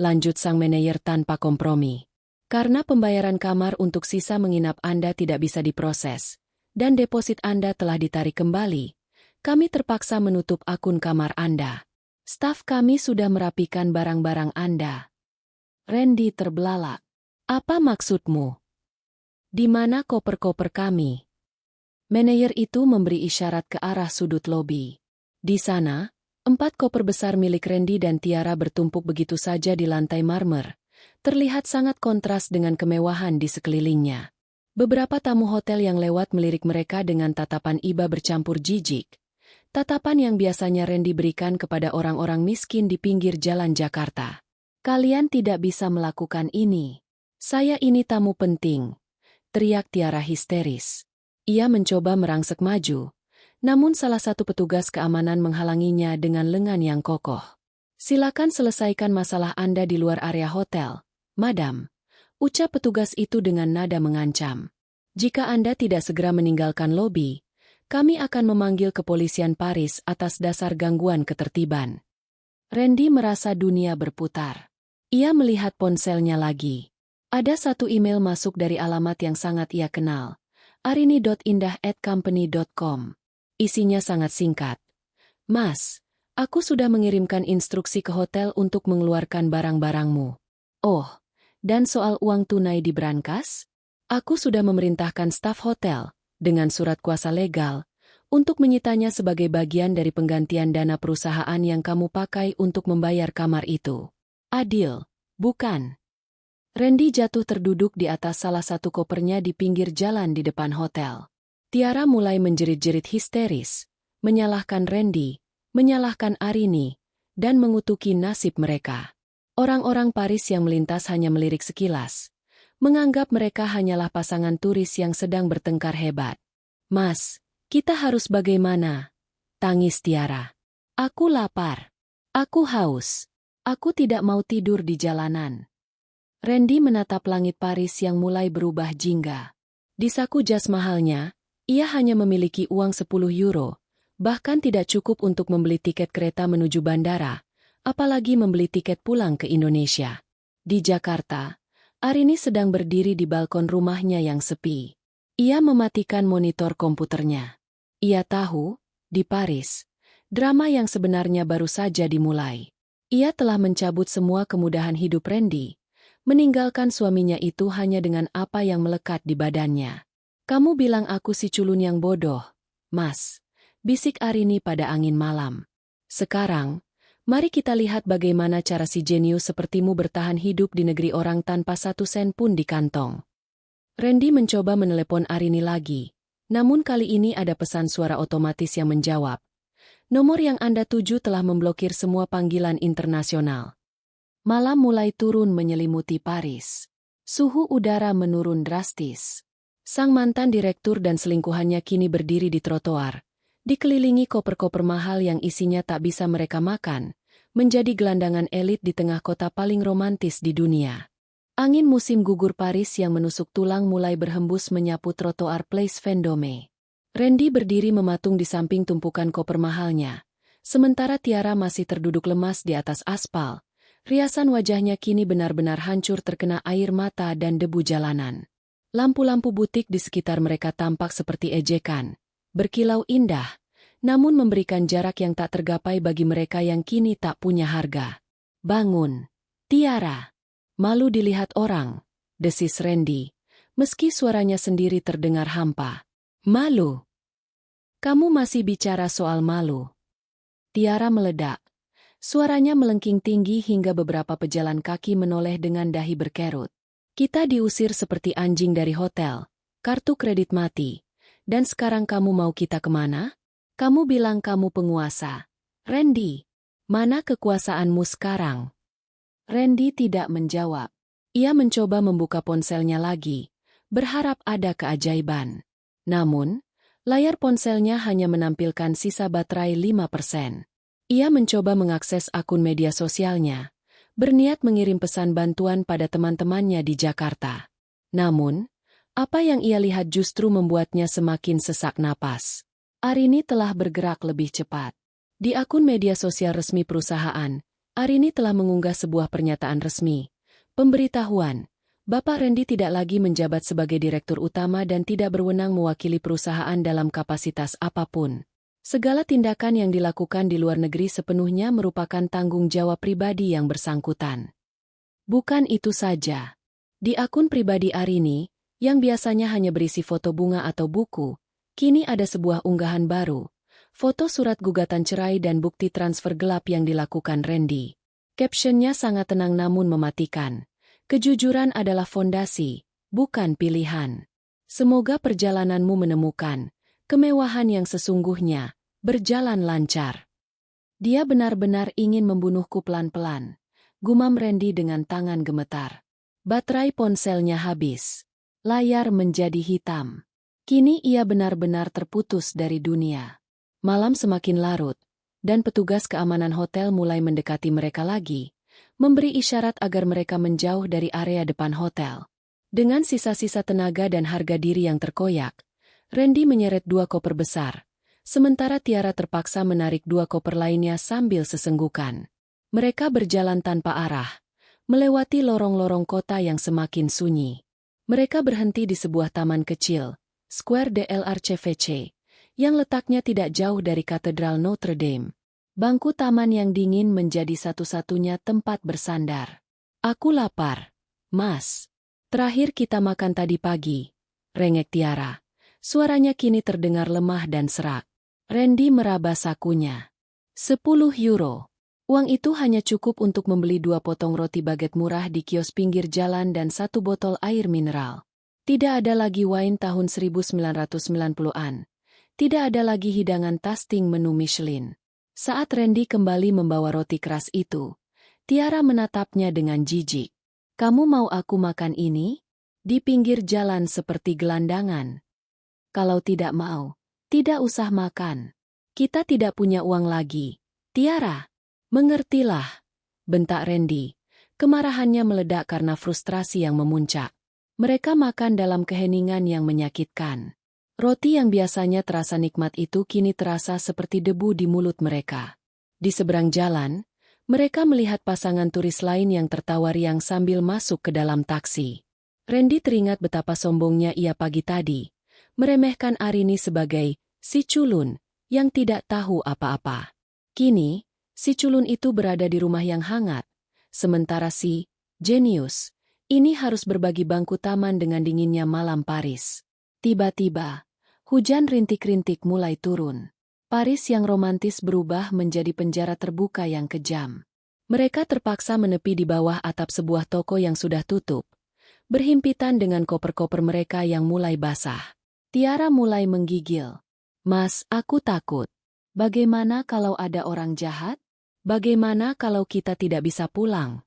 Lanjut sang manajer tanpa kompromi. Karena pembayaran kamar untuk sisa menginap Anda tidak bisa diproses, dan deposit Anda telah ditarik kembali, kami terpaksa menutup akun kamar Anda. Staf kami sudah merapikan barang-barang Anda. Randy terbelalak. Apa maksudmu? Di mana koper-koper kami? Manajer itu memberi isyarat ke arah sudut lobi. Di sana, 4 koper besar milik Randy dan Tiara bertumpuk begitu saja di lantai marmer. Terlihat sangat kontras dengan kemewahan di sekelilingnya. Beberapa tamu hotel yang lewat melirik mereka dengan tatapan iba bercampur jijik. Tatapan yang biasanya Randy berikan kepada orang-orang miskin di pinggir jalan Jakarta. Kalian tidak bisa melakukan ini. Saya ini tamu penting, teriak Tiara histeris. Ia mencoba merangsek maju, namun salah satu petugas keamanan menghalanginya dengan lengan yang kokoh. Silakan selesaikan masalah Anda di luar area hotel, Madam, ucap petugas itu dengan nada mengancam. Jika Anda tidak segera meninggalkan lobi, kami akan memanggil kepolisian Paris atas dasar gangguan ketertiban. Randy merasa dunia berputar. Ia melihat ponselnya lagi. Ada satu email masuk dari alamat yang sangat ia kenal, arini.indah@company.com. Isinya sangat singkat. Mas, aku sudah mengirimkan instruksi ke hotel untuk mengeluarkan barang-barangmu. Oh, dan soal uang tunai di brankas? Aku sudah memerintahkan staf hotel, dengan surat kuasa legal, untuk menyitanya sebagai bagian dari penggantian dana perusahaan yang kamu pakai untuk membayar kamar itu. Adil, bukan? Randy jatuh terduduk di atas salah satu kopernya di pinggir jalan di depan hotel. Tiara mulai menjerit-jerit histeris, menyalahkan Randy, menyalahkan Arini, dan mengutuki nasib mereka. Orang-orang Paris yang melintas hanya melirik sekilas, menganggap mereka hanyalah pasangan turis yang sedang bertengkar hebat. Mas, kita harus bagaimana? Tangis Tiara. Aku lapar. Aku haus. Aku tidak mau tidur di jalanan. Randy menatap langit Paris yang mulai berubah jingga. Di saku jas mahalnya, ia hanya memiliki uang 10 euro, bahkan tidak cukup untuk membeli tiket kereta menuju bandara, apalagi membeli tiket pulang ke Indonesia. Di Jakarta, Arini sedang berdiri di balkon rumahnya yang sepi. Ia mematikan monitor komputernya. Ia tahu, di Paris, drama yang sebenarnya baru saja dimulai. Ia telah mencabut semua kemudahan hidup Randy, meninggalkan suaminya itu hanya dengan apa yang melekat di badannya. Kamu bilang aku si culun yang bodoh, Mas, bisik Arini pada angin malam. Sekarang, mari kita lihat bagaimana cara si jenius sepertimu bertahan hidup di negeri orang tanpa 1 sen pun di kantong. Randy mencoba menelepon Arini lagi, namun kali ini ada pesan suara otomatis yang menjawab. Nomor yang Anda tuju telah memblokir semua panggilan internasional. Malam mulai turun menyelimuti Paris. Suhu udara menurun drastis. Sang mantan direktur dan selingkuhannya kini berdiri di trotoar, dikelilingi koper-koper mahal yang isinya tak bisa mereka makan, menjadi gelandangan elit di tengah kota paling romantis di dunia. Angin musim gugur Paris yang menusuk tulang mulai berhembus menyapu trotoar Place Vendôme. Randy berdiri mematung di samping tumpukan koper mahalnya, sementara Tiara masih terduduk lemas di atas aspal. Riasan wajahnya kini benar-benar hancur terkena air mata dan debu jalanan. Lampu-lampu butik di sekitar mereka tampak seperti ejekan, berkilau indah, namun memberikan jarak yang tak tergapai bagi mereka yang kini tak punya harga. Bangun, Tiara. Malu dilihat orang, desis Randy, meski suaranya sendiri terdengar hampa. Malu? Kamu masih bicara soal malu? Tiara meledak. Suaranya melengking tinggi hingga beberapa pejalan kaki menoleh dengan dahi berkerut. Kita diusir seperti anjing dari hotel, kartu kredit mati, dan sekarang kamu mau kita kemana? Kamu bilang kamu penguasa. Randy, mana kekuasaanmu sekarang? Randy tidak menjawab. Ia mencoba membuka ponselnya lagi, berharap ada keajaiban. Namun, layar ponselnya hanya menampilkan sisa baterai 5%. Ia mencoba mengakses akun media sosialnya, berniat mengirim pesan bantuan pada teman-temannya di Jakarta. Namun, apa yang ia lihat justru membuatnya semakin sesak napas. Arini telah bergerak lebih cepat. Di akun media sosial resmi perusahaan, Arini telah mengunggah sebuah pernyataan resmi. Pemberitahuan, Bapak Randy tidak lagi menjabat sebagai direktur utama dan tidak berwenang mewakili perusahaan dalam kapasitas apapun. Segala tindakan yang dilakukan di luar negeri sepenuhnya merupakan tanggung jawab pribadi yang bersangkutan. Bukan itu saja. Di akun pribadi Arini, yang biasanya hanya berisi foto bunga atau buku, kini ada sebuah unggahan baru, foto surat gugatan cerai dan bukti transfer gelap yang dilakukan Randy. Captionnya sangat tenang namun mematikan. Kejujuran adalah fondasi, bukan pilihan. Semoga perjalananmu menemukan kemewahan yang sesungguhnya, berjalan lancar. Dia benar-benar ingin membunuhku pelan-pelan, gumam Randy dengan tangan gemetar. Baterai ponselnya habis. Layar menjadi hitam. Kini ia benar-benar terputus dari dunia. Malam semakin larut, dan petugas keamanan hotel mulai mendekati mereka lagi, memberi isyarat agar mereka menjauh dari area depan hotel. Dengan sisa-sisa tenaga dan harga diri yang terkoyak, Randy menyeret 2 koper besar, sementara Tiara terpaksa menarik 2 koper lainnya sambil sesenggukan. Mereka berjalan tanpa arah, melewati lorong-lorong kota yang semakin sunyi. Mereka berhenti di sebuah taman kecil, Square de l'Archeveche, yang letaknya tidak jauh dari Katedral Notre Dame. Bangku taman yang dingin menjadi satu-satunya tempat bersandar. Aku lapar, Mas. Terakhir kita makan tadi pagi, rengek Tiara. Suaranya kini terdengar lemah dan serak. Randy meraba sakunya. 10 euro. Uang itu hanya cukup untuk membeli 2 potong roti baget murah di kios pinggir jalan dan 1 botol air mineral. Tidak ada lagi wine tahun 1990-an. Tidak ada lagi hidangan tasting menu Michelin. Saat Randy kembali membawa roti keras itu, Tiara menatapnya dengan jijik. Kamu mau aku makan ini? Di pinggir jalan seperti gelandangan. Kalau tidak mau, tidak usah makan. Kita tidak punya uang lagi. Tiara, mengertilah, bentak Randy. Kemarahannya meledak karena frustrasi yang memuncak. Mereka makan dalam keheningan yang menyakitkan. Roti yang biasanya terasa nikmat itu kini terasa seperti debu di mulut mereka. Di seberang jalan, mereka melihat pasangan turis lain yang tertawa riang sambil masuk ke dalam taksi. Randy teringat betapa sombongnya ia pagi tadi, meremehkan Arini sebagai si culun yang tidak tahu apa-apa. Kini, si culun itu berada di rumah yang hangat, sementara si jenius ini harus berbagi bangku taman dengan dinginnya malam Paris. Tiba-tiba, hujan rintik-rintik mulai turun. Paris yang romantis berubah menjadi penjara terbuka yang kejam. Mereka terpaksa menepi di bawah atap sebuah toko yang sudah tutup, berhimpitan dengan koper-koper mereka yang mulai basah. Tiara mulai menggigil. Mas, aku takut. Bagaimana kalau ada orang jahat? Bagaimana kalau kita tidak bisa pulang?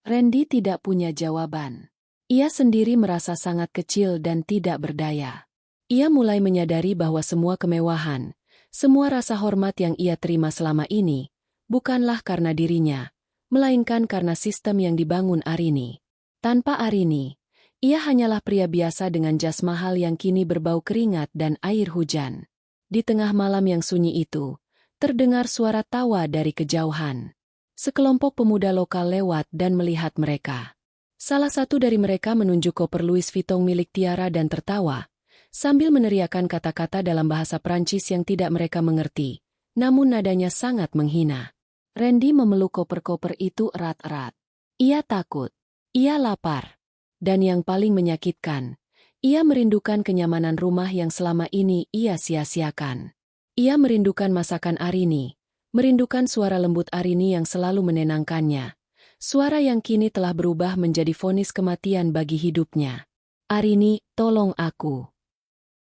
Randy tidak punya jawaban. Ia sendiri merasa sangat kecil dan tidak berdaya. Ia mulai menyadari bahwa semua kemewahan, semua rasa hormat yang ia terima selama ini, bukanlah karena dirinya, melainkan karena sistem yang dibangun Arini. Tanpa Arini, ia hanyalah pria biasa dengan jas mahal yang kini berbau keringat dan air hujan. Di tengah malam yang sunyi itu, terdengar suara tawa dari kejauhan. Sekelompok pemuda lokal lewat dan melihat mereka. Salah satu dari mereka menunjuk koper Louis Vuitton milik Tiara dan tertawa, sambil meneriakkan kata-kata dalam bahasa Prancis yang tidak mereka mengerti, namun nadanya sangat menghina. Randy memeluk koper-koper itu erat-erat. Ia takut. Ia lapar. Dan yang paling menyakitkan, ia merindukan kenyamanan rumah yang selama ini ia sia-siakan. Ia merindukan masakan Arini, merindukan suara lembut Arini yang selalu menenangkannya, suara yang kini telah berubah menjadi vonis kematian bagi hidupnya. Arini, tolong aku.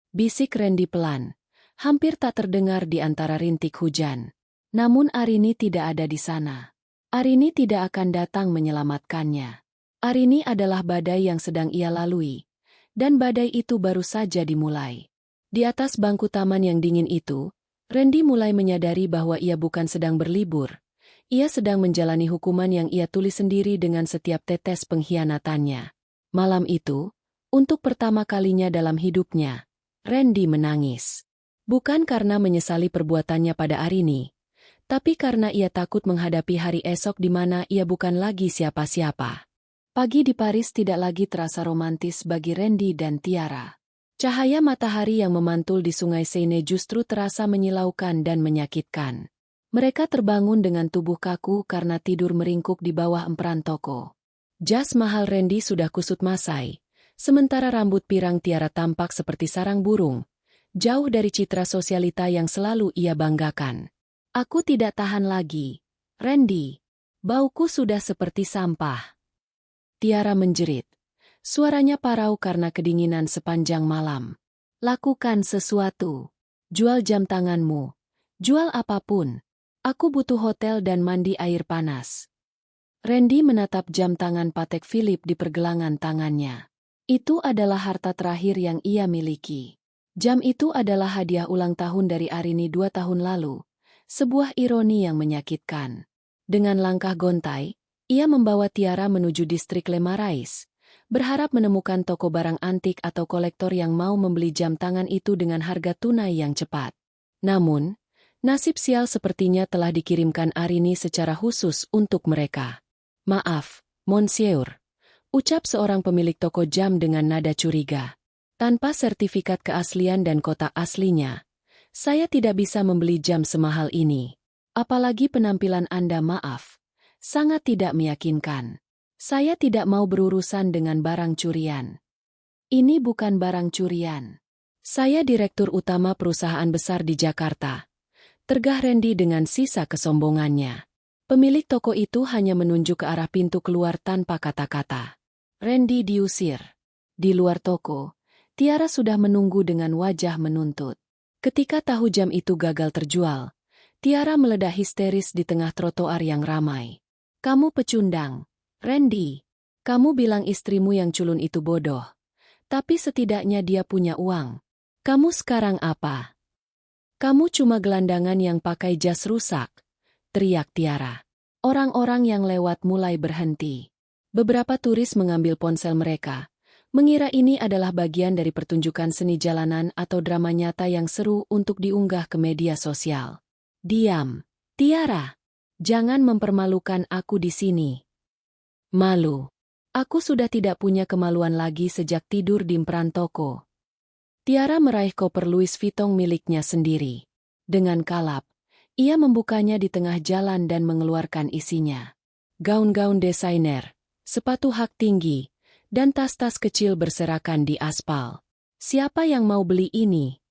Bisik Randy pelan, hampir tak terdengar di antara rintik hujan. Namun Arini tidak ada di sana. Arini tidak akan datang menyelamatkannya. Arini adalah badai yang sedang ia lalui. Dan badai itu baru saja dimulai. Di atas bangku taman yang dingin itu, Randy mulai menyadari bahwa ia bukan sedang berlibur. Ia sedang menjalani hukuman yang ia tulis sendiri dengan setiap tetes pengkhianatannya. Malam itu, untuk pertama kalinya dalam hidupnya, Randy menangis. Bukan karena menyesali perbuatannya pada Arini, tapi karena ia takut menghadapi hari esok di mana ia bukan lagi siapa-siapa. Pagi di Paris tidak lagi terasa romantis bagi Randy dan Tiara. Cahaya matahari yang memantul di sungai Seine justru terasa menyilaukan dan menyakitkan. Mereka terbangun dengan tubuh kaku karena tidur meringkuk di bawah emperan toko. Jas mahal Randy sudah kusut masai, sementara rambut pirang Tiara tampak seperti sarang burung, jauh dari citra sosialita yang selalu ia banggakan. Aku tidak tahan lagi, Randy. Bauku sudah seperti sampah. Tiara menjerit. Suaranya parau karena kedinginan sepanjang malam. Lakukan sesuatu. Jual jam tanganmu. Jual apapun. Aku butuh hotel dan mandi air panas. Randy menatap jam tangan Patek Philippe di pergelangan tangannya. Itu adalah harta terakhir yang ia miliki. Jam itu adalah hadiah ulang tahun dari Arini 2 tahun lalu. Sebuah ironi yang menyakitkan. Dengan langkah gontai, ia membawa Tiara menuju distrik Le Marais, berharap menemukan toko barang antik atau kolektor yang mau membeli jam tangan itu dengan harga tunai yang cepat. Namun, nasib sial sepertinya telah dikirimkan Arini secara khusus untuk mereka. Maaf, Monsieur, ucap seorang pemilik toko jam dengan nada curiga. Tanpa sertifikat keaslian dan kotak aslinya, saya tidak bisa membeli jam semahal ini. Apalagi penampilan Anda maaf. Sangat tidak meyakinkan. Saya tidak mau berurusan dengan barang curian. Ini bukan barang curian. Saya direktur utama perusahaan besar di Jakarta. Tergah Randy dengan sisa kesombongannya. Pemilik toko itu hanya menunjuk ke arah pintu keluar tanpa kata-kata. Randy diusir. Di luar toko, Tiara sudah menunggu dengan wajah menuntut. Ketika tahu jam itu gagal terjual, Tiara meledak histeris di tengah trotoar yang ramai. Kamu pecundang, Randy. Kamu bilang istrimu yang culun itu bodoh. Tapi setidaknya dia punya uang. Kamu sekarang apa? Kamu cuma gelandangan yang pakai jas rusak, teriak Tiara. Orang-orang yang lewat mulai berhenti. Beberapa turis mengambil ponsel mereka, mengira ini adalah bagian dari pertunjukan seni jalanan atau drama nyata yang seru untuk diunggah ke media sosial. Diam, Tiara. Jangan mempermalukan aku di sini. Malu. Aku sudah tidak punya kemaluan lagi sejak tidur di emperan toko. Tiara meraih koper Louis Vuitton miliknya sendiri. Dengan kalap, ia membukanya di tengah jalan dan mengeluarkan isinya. Gaun-gaun desainer, sepatu hak tinggi, dan tas-tas kecil berserakan di aspal. Siapa yang mau beli ini?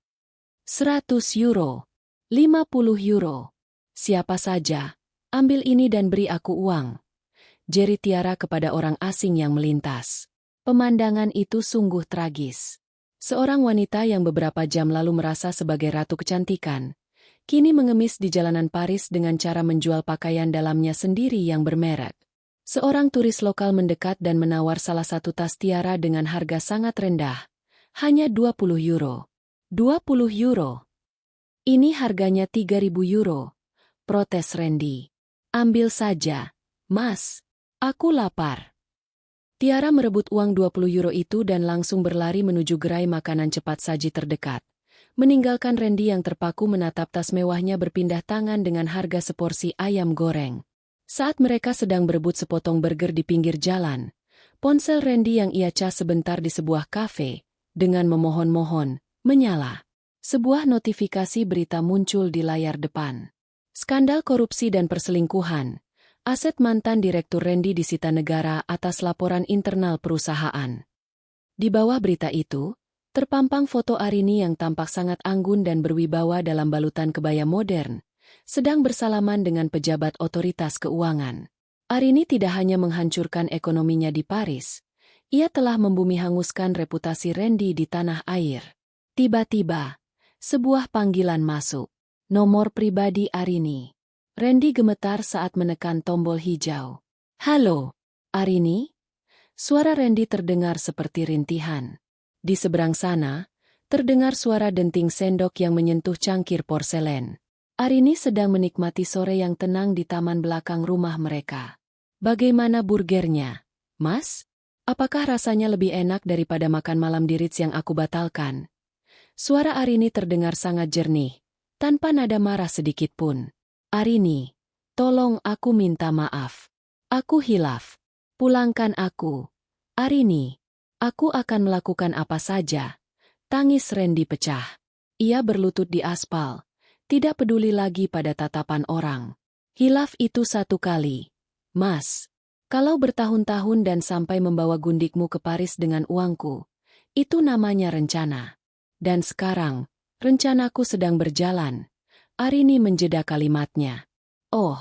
100 euro. 50 euro. Siapa saja. Ambil ini dan beri aku uang. Jeri Tiara kepada orang asing yang melintas. Pemandangan itu sungguh tragis. Seorang wanita yang beberapa jam lalu merasa sebagai ratu kecantikan, kini mengemis di jalanan Paris dengan cara menjual pakaian dalamnya sendiri yang bermerek. Seorang turis lokal mendekat dan menawar salah satu tas Tiara dengan harga sangat rendah. Hanya 20 euro. 20 euro. Ini harganya 3.000 euro. Protes Randy. Ambil saja, Mas. Aku lapar. Tiara merebut uang 20 euro itu dan langsung berlari menuju gerai makanan cepat saji terdekat. Meninggalkan Randy yang terpaku menatap tas mewahnya berpindah tangan dengan harga seporsi ayam goreng. Saat mereka sedang berebut sepotong burger di pinggir jalan, ponsel Randy yang ia cas sebentar di sebuah kafe, dengan memohon-mohon, menyala. Sebuah notifikasi berita muncul di layar depan. Skandal korupsi dan perselingkuhan. Aset mantan Direktur Randy disita negara atas laporan internal perusahaan. Di bawah berita itu, terpampang foto Arini yang tampak sangat anggun dan berwibawa dalam balutan kebaya modern, sedang bersalaman dengan pejabat otoritas keuangan. Arini tidak hanya menghancurkan ekonominya di Paris, ia telah membumi hanguskan reputasi Randy di tanah air. Tiba-tiba, sebuah panggilan masuk. Nomor pribadi Arini. Randy gemetar saat menekan tombol hijau. Halo, Arini? Suara Randy terdengar seperti rintihan. Di seberang sana, terdengar suara denting sendok yang menyentuh cangkir porselen. Arini sedang menikmati sore yang tenang di taman belakang rumah mereka. Bagaimana burgernya, Mas? Apakah rasanya lebih enak daripada makan malam di Ritz yang aku batalkan? Suara Arini terdengar sangat jernih, tanpa nada marah sedikit pun. Arini, tolong aku minta maaf. Aku hilaf. Pulangkan aku. Arini, aku akan melakukan apa saja. Tangis Randy pecah. Ia berlutut di aspal, tidak peduli lagi pada tatapan orang. Hilaf itu satu kali. Mas, kalau bertahun-tahun dan sampai membawa gundikmu ke Paris dengan uangku, itu namanya rencana. Dan sekarang, rencanaku sedang berjalan. Arini menjeda kalimatnya. Oh,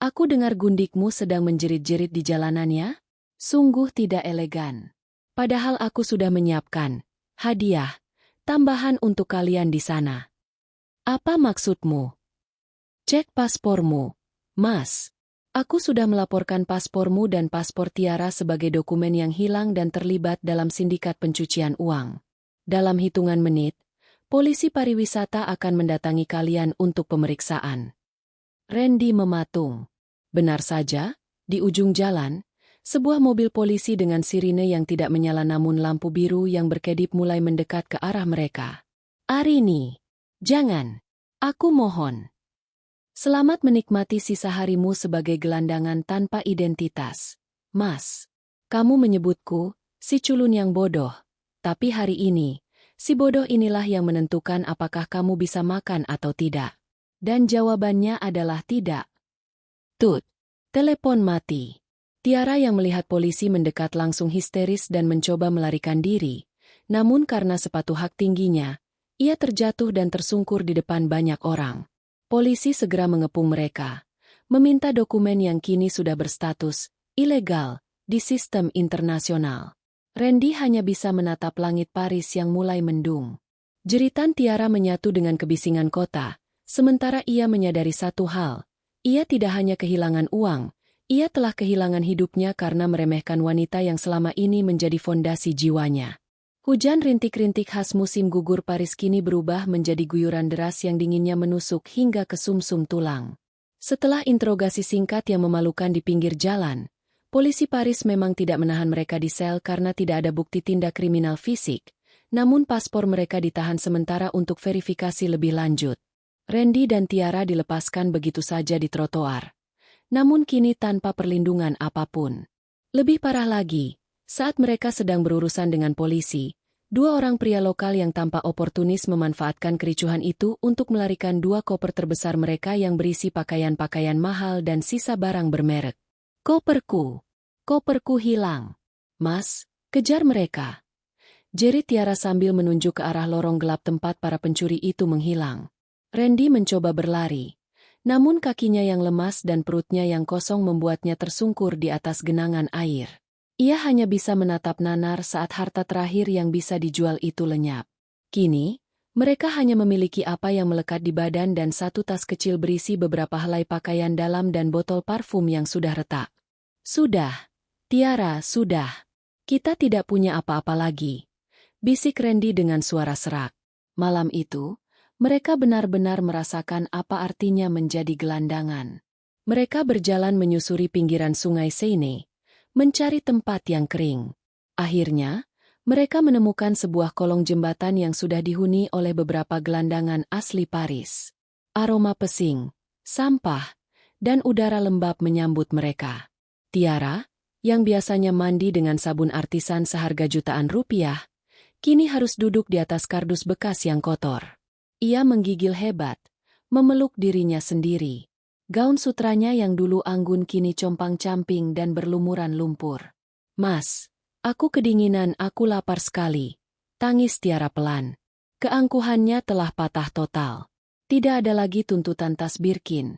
aku dengar gundikmu sedang menjerit-jerit di jalanannya? Sungguh tidak elegan. Padahal aku sudah menyiapkan hadiah tambahan untuk kalian di sana. Apa maksudmu? Cek paspormu, Mas. Aku sudah melaporkan paspormu dan paspor Tiara sebagai dokumen yang hilang dan terlibat dalam sindikat pencucian uang. Dalam hitungan menit, polisi pariwisata akan mendatangi kalian untuk pemeriksaan. Randy mematung. Benar saja, di ujung jalan, sebuah mobil polisi dengan sirine yang tidak menyala namun lampu biru yang berkedip mulai mendekat ke arah mereka. Arini, jangan. Aku mohon. Selamat menikmati sisa harimu sebagai gelandangan tanpa identitas. Mas, kamu menyebutku, si culun yang bodoh. Tapi hari ini, si bodoh inilah yang menentukan apakah kamu bisa makan atau tidak. Dan jawabannya adalah tidak. Tut, telepon mati. Tiara yang melihat polisi mendekat langsung histeris dan mencoba melarikan diri. Namun karena sepatu hak tingginya, ia terjatuh dan tersungkur di depan banyak orang. Polisi segera mengepung mereka, meminta dokumen yang kini sudah berstatus ilegal di sistem internasional. Randy hanya bisa menatap langit Paris yang mulai mendung. Jeritan Tiara menyatu dengan kebisingan kota, sementara ia menyadari satu hal. Ia tidak hanya kehilangan uang, ia telah kehilangan hidupnya karena meremehkan wanita yang selama ini menjadi fondasi jiwanya. Hujan rintik-rintik khas musim gugur Paris kini berubah menjadi guyuran deras yang dinginnya menusuk hingga ke sumsum tulang. Setelah interogasi singkat yang memalukan di pinggir jalan, polisi Paris memang tidak menahan mereka di sel karena tidak ada bukti tindak kriminal fisik, namun paspor mereka ditahan sementara untuk verifikasi lebih lanjut. Randy dan Tiara dilepaskan begitu saja di trotoar, namun kini tanpa perlindungan apapun. Lebih parah lagi, saat mereka sedang berurusan dengan polisi, dua orang pria lokal yang tampak oportunis memanfaatkan kericuhan itu untuk melarikan dua koper terbesar mereka yang berisi pakaian-pakaian mahal dan sisa barang bermerek. Koperku hilang. Mas, kejar mereka. Jerit Tiara sambil menunjuk ke arah lorong gelap tempat para pencuri itu menghilang. Randy mencoba berlari, namun kakinya yang lemas dan perutnya yang kosong membuatnya tersungkur di atas genangan air. Ia hanya bisa menatap nanar saat harta terakhir yang bisa dijual itu lenyap. Kini, mereka hanya memiliki apa yang melekat di badan dan satu tas kecil berisi beberapa helai pakaian dalam dan botol parfum yang sudah retak. Sudah, Tiara, sudah. Kita tidak punya apa-apa lagi, bisik Randy dengan suara serak. Malam itu, mereka benar-benar merasakan apa artinya menjadi gelandangan. Mereka berjalan menyusuri pinggiran sungai Seine, mencari tempat yang kering. Akhirnya, mereka menemukan sebuah kolong jembatan yang sudah dihuni oleh beberapa gelandangan asli Paris. Aroma pesing, sampah, dan udara lembab menyambut mereka. Tiara, yang biasanya mandi dengan sabun artisan seharga jutaan rupiah, kini harus duduk di atas kardus bekas yang kotor. Ia menggigil hebat, memeluk dirinya sendiri. Gaun sutranya yang dulu anggun kini compang-camping dan berlumuran lumpur. Mas, aku kedinginan, aku lapar sekali. Tangis Tiara pelan. Keangkuhannya telah patah total. Tidak ada lagi tuntutan tas Birkin.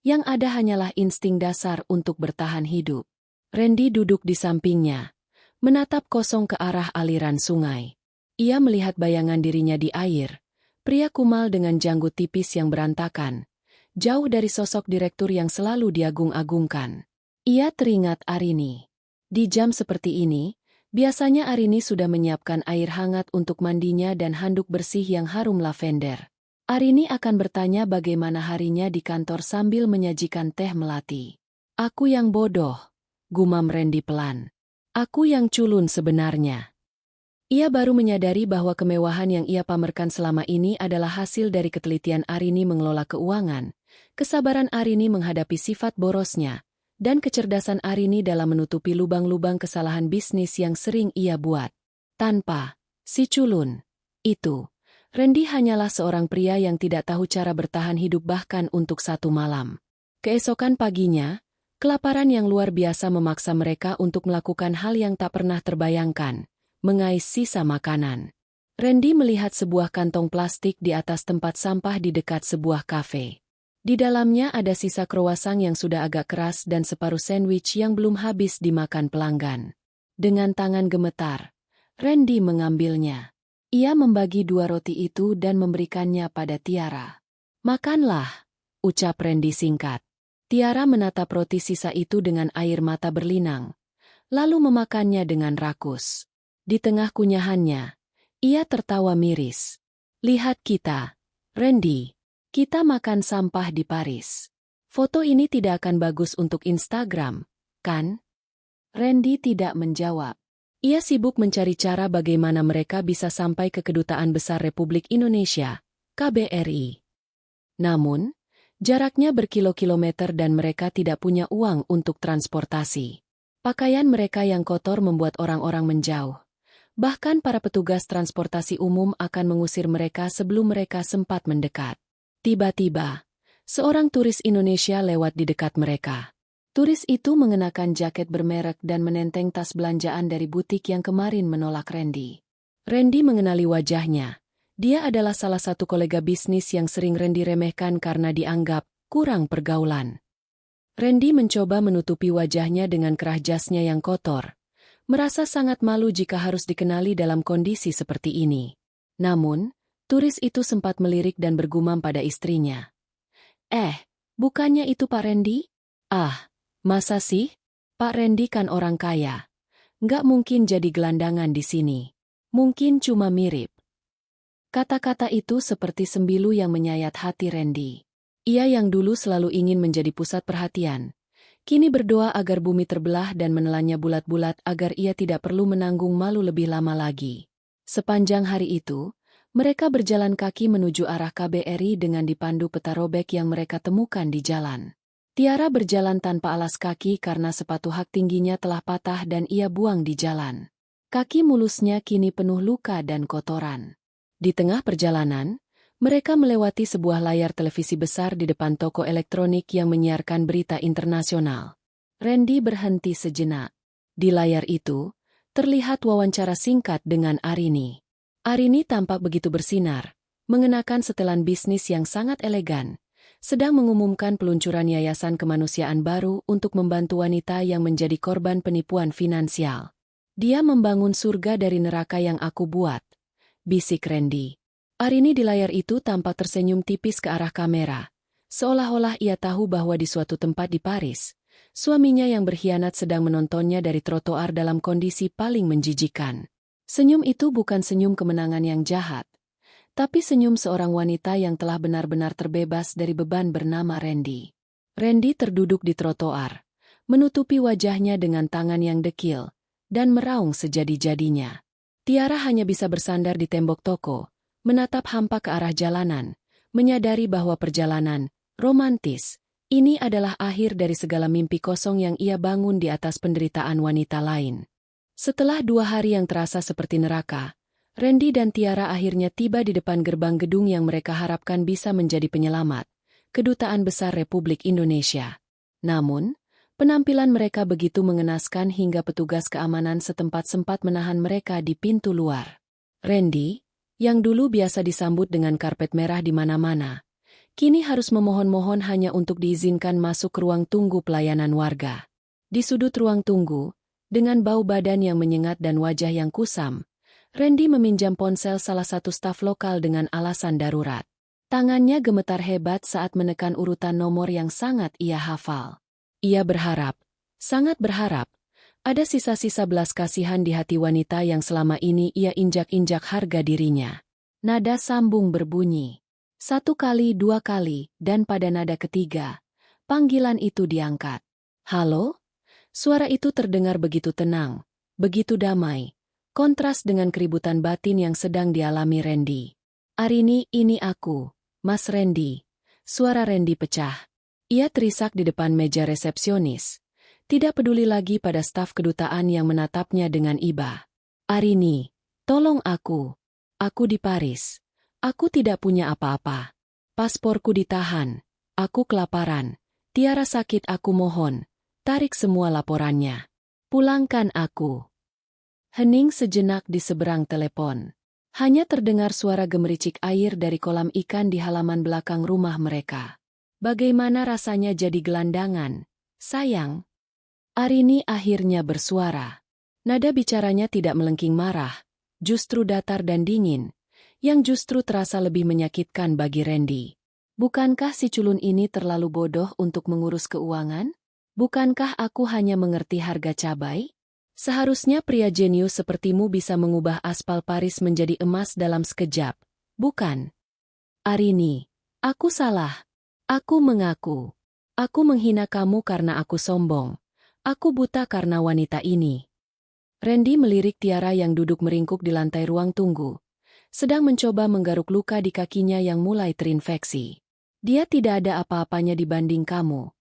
Yang ada hanyalah insting dasar untuk bertahan hidup. Randy duduk di sampingnya, menatap kosong ke arah aliran sungai. Ia melihat bayangan dirinya di air, pria kumal dengan janggut tipis yang berantakan. Jauh dari sosok direktur yang selalu diagung-agungkan. Ia teringat Arini. Di jam seperti ini, Biasanya Arini sudah menyiapkan air hangat untuk mandinya dan handuk bersih yang harum lavender. Arini akan bertanya bagaimana harinya di kantor sambil menyajikan teh melati. Aku yang bodoh, gumam Randy pelan. Aku yang culun sebenarnya. Ia baru menyadari bahwa kemewahan yang ia pamerkan selama ini adalah hasil dari ketelitian Arini mengelola keuangan, kesabaran Arini menghadapi sifat borosnya, dan kecerdasan Arini dalam menutupi lubang-lubang kesalahan bisnis yang sering ia buat. Tanpa si culun itu, Randy hanyalah seorang pria yang tidak tahu cara bertahan hidup bahkan untuk satu malam. Keesokan paginya, kelaparan yang luar biasa memaksa mereka untuk melakukan hal yang tak pernah terbayangkan, mengais sisa makanan. Randy melihat sebuah kantong plastik di atas tempat sampah di dekat sebuah kafe. Di dalamnya ada sisa croissant yang sudah agak keras dan separuh sandwich yang belum habis dimakan pelanggan. Dengan tangan gemetar, Randy mengambilnya. Ia membagi 2 roti itu dan memberikannya pada Tiara. "Makanlah," ucap Randy singkat. Tiara menatap roti sisa itu dengan air mata berlinang, lalu memakannya dengan rakus. Di tengah kunyahannya, ia tertawa miris. "Lihat kita, Randy. Kita makan sampah di Paris. Foto ini tidak akan bagus untuk Instagram, kan?" Randy tidak menjawab. Ia sibuk mencari cara bagaimana mereka bisa sampai ke Kedutaan Besar Republik Indonesia, KBRI. Namun, jaraknya berkilo-kilometer dan mereka tidak punya uang untuk transportasi. Pakaian mereka yang kotor membuat orang-orang menjauh. Bahkan para petugas transportasi umum akan mengusir mereka sebelum mereka sempat mendekat. Tiba-tiba, seorang turis Indonesia lewat di dekat mereka. Turis itu mengenakan jaket bermerek dan menenteng tas belanjaan dari butik yang kemarin menolak Randy. Randy mengenali wajahnya. Dia adalah salah satu kolega bisnis yang sering Randy remehkan karena dianggap kurang pergaulan. Randy mencoba menutupi wajahnya dengan kerah jasnya yang kotor. Merasa sangat malu jika harus dikenali dalam kondisi seperti ini. Namun, turis itu sempat melirik dan bergumam pada istrinya. Bukannya itu Pak Randy?" "Ah, masa sih? Pak Randy kan orang kaya. Nggak mungkin jadi gelandangan di sini. Mungkin cuma mirip." Kata-kata itu seperti sembilu yang menyayat hati Randy. Ia yang dulu selalu ingin menjadi pusat perhatian, kini berdoa agar bumi terbelah dan menelannya bulat-bulat agar ia tidak perlu menanggung malu lebih lama lagi. Sepanjang hari itu, mereka berjalan kaki menuju arah KBRI dengan dipandu peta robek yang mereka temukan di jalan. Tiara berjalan tanpa alas kaki karena sepatu hak tingginya telah patah dan ia buang di jalan. Kaki mulusnya kini penuh luka dan kotoran. Di tengah perjalanan, mereka melewati sebuah layar televisi besar di depan toko elektronik yang menyiarkan berita internasional. Randy berhenti sejenak. Di layar itu, terlihat wawancara singkat dengan Arini. Arini tampak begitu bersinar, mengenakan setelan bisnis yang sangat elegan, sedang mengumumkan peluncuran yayasan kemanusiaan baru untuk membantu wanita yang menjadi korban penipuan finansial. "Dia membangun surga dari neraka yang aku buat," bisik Randy. Arini di layar itu tampak tersenyum tipis ke arah kamera, seolah-olah ia tahu bahwa di suatu tempat di Paris, suaminya yang berkhianat sedang menontonnya dari trotoar dalam kondisi paling menjijikan. Senyum itu bukan senyum kemenangan yang jahat, tapi senyum seorang wanita yang telah benar-benar terbebas dari beban bernama Randy. Randy terduduk di trotoar, menutupi wajahnya dengan tangan yang dekil, dan meraung sejadi-jadinya. Tiara hanya bisa bersandar di tembok toko, menatap hampa ke arah jalanan, menyadari bahwa perjalanan romantis ini adalah akhir dari segala mimpi kosong yang ia bangun di atas penderitaan wanita lain. Setelah 2 hari yang terasa seperti neraka, Randy dan Tiara akhirnya tiba di depan gerbang gedung yang mereka harapkan bisa menjadi penyelamat, Kedutaan Besar Republik Indonesia. Namun, penampilan mereka begitu mengenaskan hingga petugas keamanan setempat sempat menahan mereka di pintu luar. Randy, yang dulu biasa disambut dengan karpet merah di mana-mana, kini harus memohon-mohon hanya untuk diizinkan masuk ke ruang tunggu pelayanan warga. Di sudut ruang tunggu, dengan bau badan yang menyengat dan wajah yang kusam, Randy meminjam ponsel salah satu staf lokal dengan alasan darurat. Tangannya gemetar hebat saat menekan urutan nomor yang sangat ia hafal. Ia berharap, sangat berharap, Ada sisa-sisa belas kasihan di hati wanita yang selama ini ia injak-injak harga dirinya. Nada sambung berbunyi. 1 kali, 2 kali, dan pada nada ketiga, panggilan itu diangkat. Halo? Suara itu terdengar begitu tenang, begitu damai, kontras dengan keributan batin yang sedang dialami Randy. Arini, ini aku, Mas Randy. Suara Randy pecah. Ia terisak di depan meja resepsionis. Tidak peduli lagi pada staf kedutaan yang menatapnya dengan iba. Arini, tolong aku. Aku di Paris. Aku tidak punya apa-apa. Pasporku ditahan. Aku kelaparan. Tiara sakit, aku mohon. Tarik semua laporannya. Pulangkan aku. Hening sejenak di seberang telepon. Hanya terdengar suara gemericik air dari kolam ikan di halaman belakang rumah mereka. Bagaimana rasanya jadi gelandangan, sayang? Arini akhirnya bersuara. Nada bicaranya tidak melengking marah, justru datar dan dingin, yang justru terasa lebih menyakitkan bagi Randy. Bukankah si culun ini terlalu bodoh untuk mengurus keuangan? Bukankah aku hanya mengerti harga cabai? Seharusnya pria jenius sepertimu bisa mengubah aspal Paris menjadi emas dalam sekejap, bukan? Arini, aku salah. Aku mengaku. Aku menghina kamu karena aku sombong. Aku buta karena wanita ini. Randy melirik Tiara yang duduk meringkuk di lantai ruang tunggu, sedang mencoba menggaruk luka di kakinya yang mulai terinfeksi. Dia tidak ada apa-apanya dibanding kamu.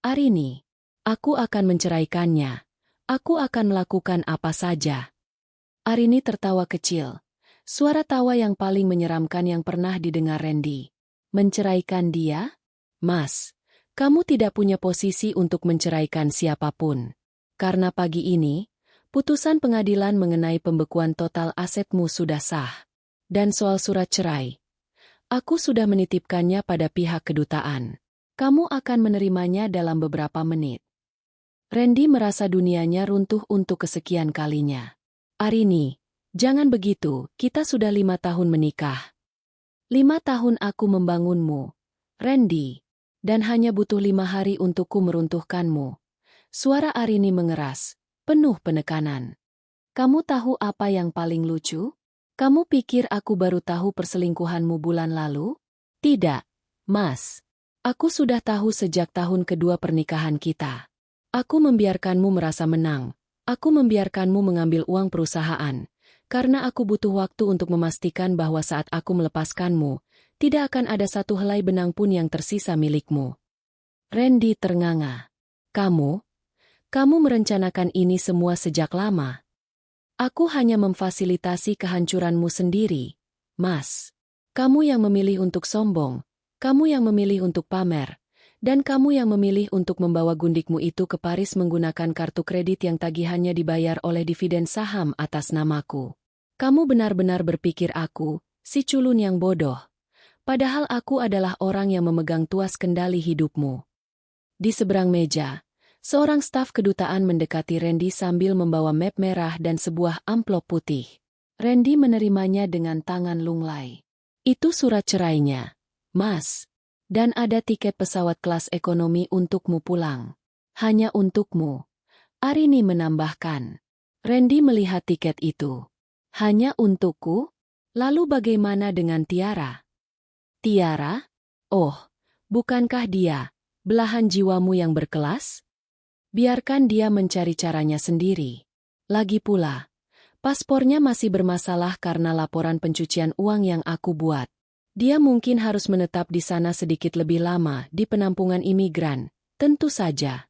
Arini, aku akan menceraikannya. Aku akan melakukan apa saja. Arini tertawa kecil. Suara tawa yang paling menyeramkan yang pernah didengar Randy. Menceraikan dia? Mas, kamu tidak punya posisi untuk menceraikan siapapun. Karena pagi ini, putusan pengadilan mengenai pembekuan total asetmu sudah sah. Dan soal surat cerai, aku sudah menitipkannya pada pihak kedutaan. Kamu akan menerimanya dalam beberapa menit. Randy merasa dunianya runtuh untuk kesekian kalinya. Arini, jangan begitu, kita sudah 5 tahun menikah. 5 tahun aku membangunmu, Randy. Dan hanya butuh 5 hari untukku meruntuhkanmu. Suara Arini mengeras, penuh penekanan. Kamu tahu apa yang paling lucu? Kamu pikir aku baru tahu perselingkuhanmu bulan lalu? Tidak, Mas. Aku sudah tahu sejak tahun kedua pernikahan kita. Aku membiarkanmu merasa menang. Aku membiarkanmu mengambil uang perusahaan. Karena aku butuh waktu untuk memastikan bahwa saat aku melepaskanmu, tidak akan ada satu helai benang pun yang tersisa milikmu. Randy ternganga. Kamu merencanakan ini semua sejak lama. Aku hanya memfasilitasi kehancuranmu sendiri, Mas. Kamu yang memilih untuk sombong, kamu yang memilih untuk pamer, dan kamu yang memilih untuk membawa gundikmu itu ke Paris menggunakan kartu kredit yang tagihannya dibayar oleh dividen saham atas namaku. Kamu benar-benar berpikir aku, si culun yang bodoh. Padahal aku adalah orang yang memegang tuas kendali hidupmu. Di seberang meja, seorang staf kedutaan mendekati Randy sambil membawa map merah dan sebuah amplop putih. Randy menerimanya dengan tangan lunglai. Itu surat cerainya, Mas. Dan ada tiket pesawat kelas ekonomi untukmu pulang. Hanya untukmu. Arini menambahkan. Randy melihat tiket itu. Hanya untukku? Lalu bagaimana dengan Tiara? Tiara? Oh, bukankah dia belahan jiwamu yang berkelas? Biarkan dia mencari caranya sendiri. Lagi pula, paspornya masih bermasalah karena laporan pencucian uang yang aku buat. Dia mungkin harus menetap di sana sedikit lebih lama di penampungan imigran, tentu saja.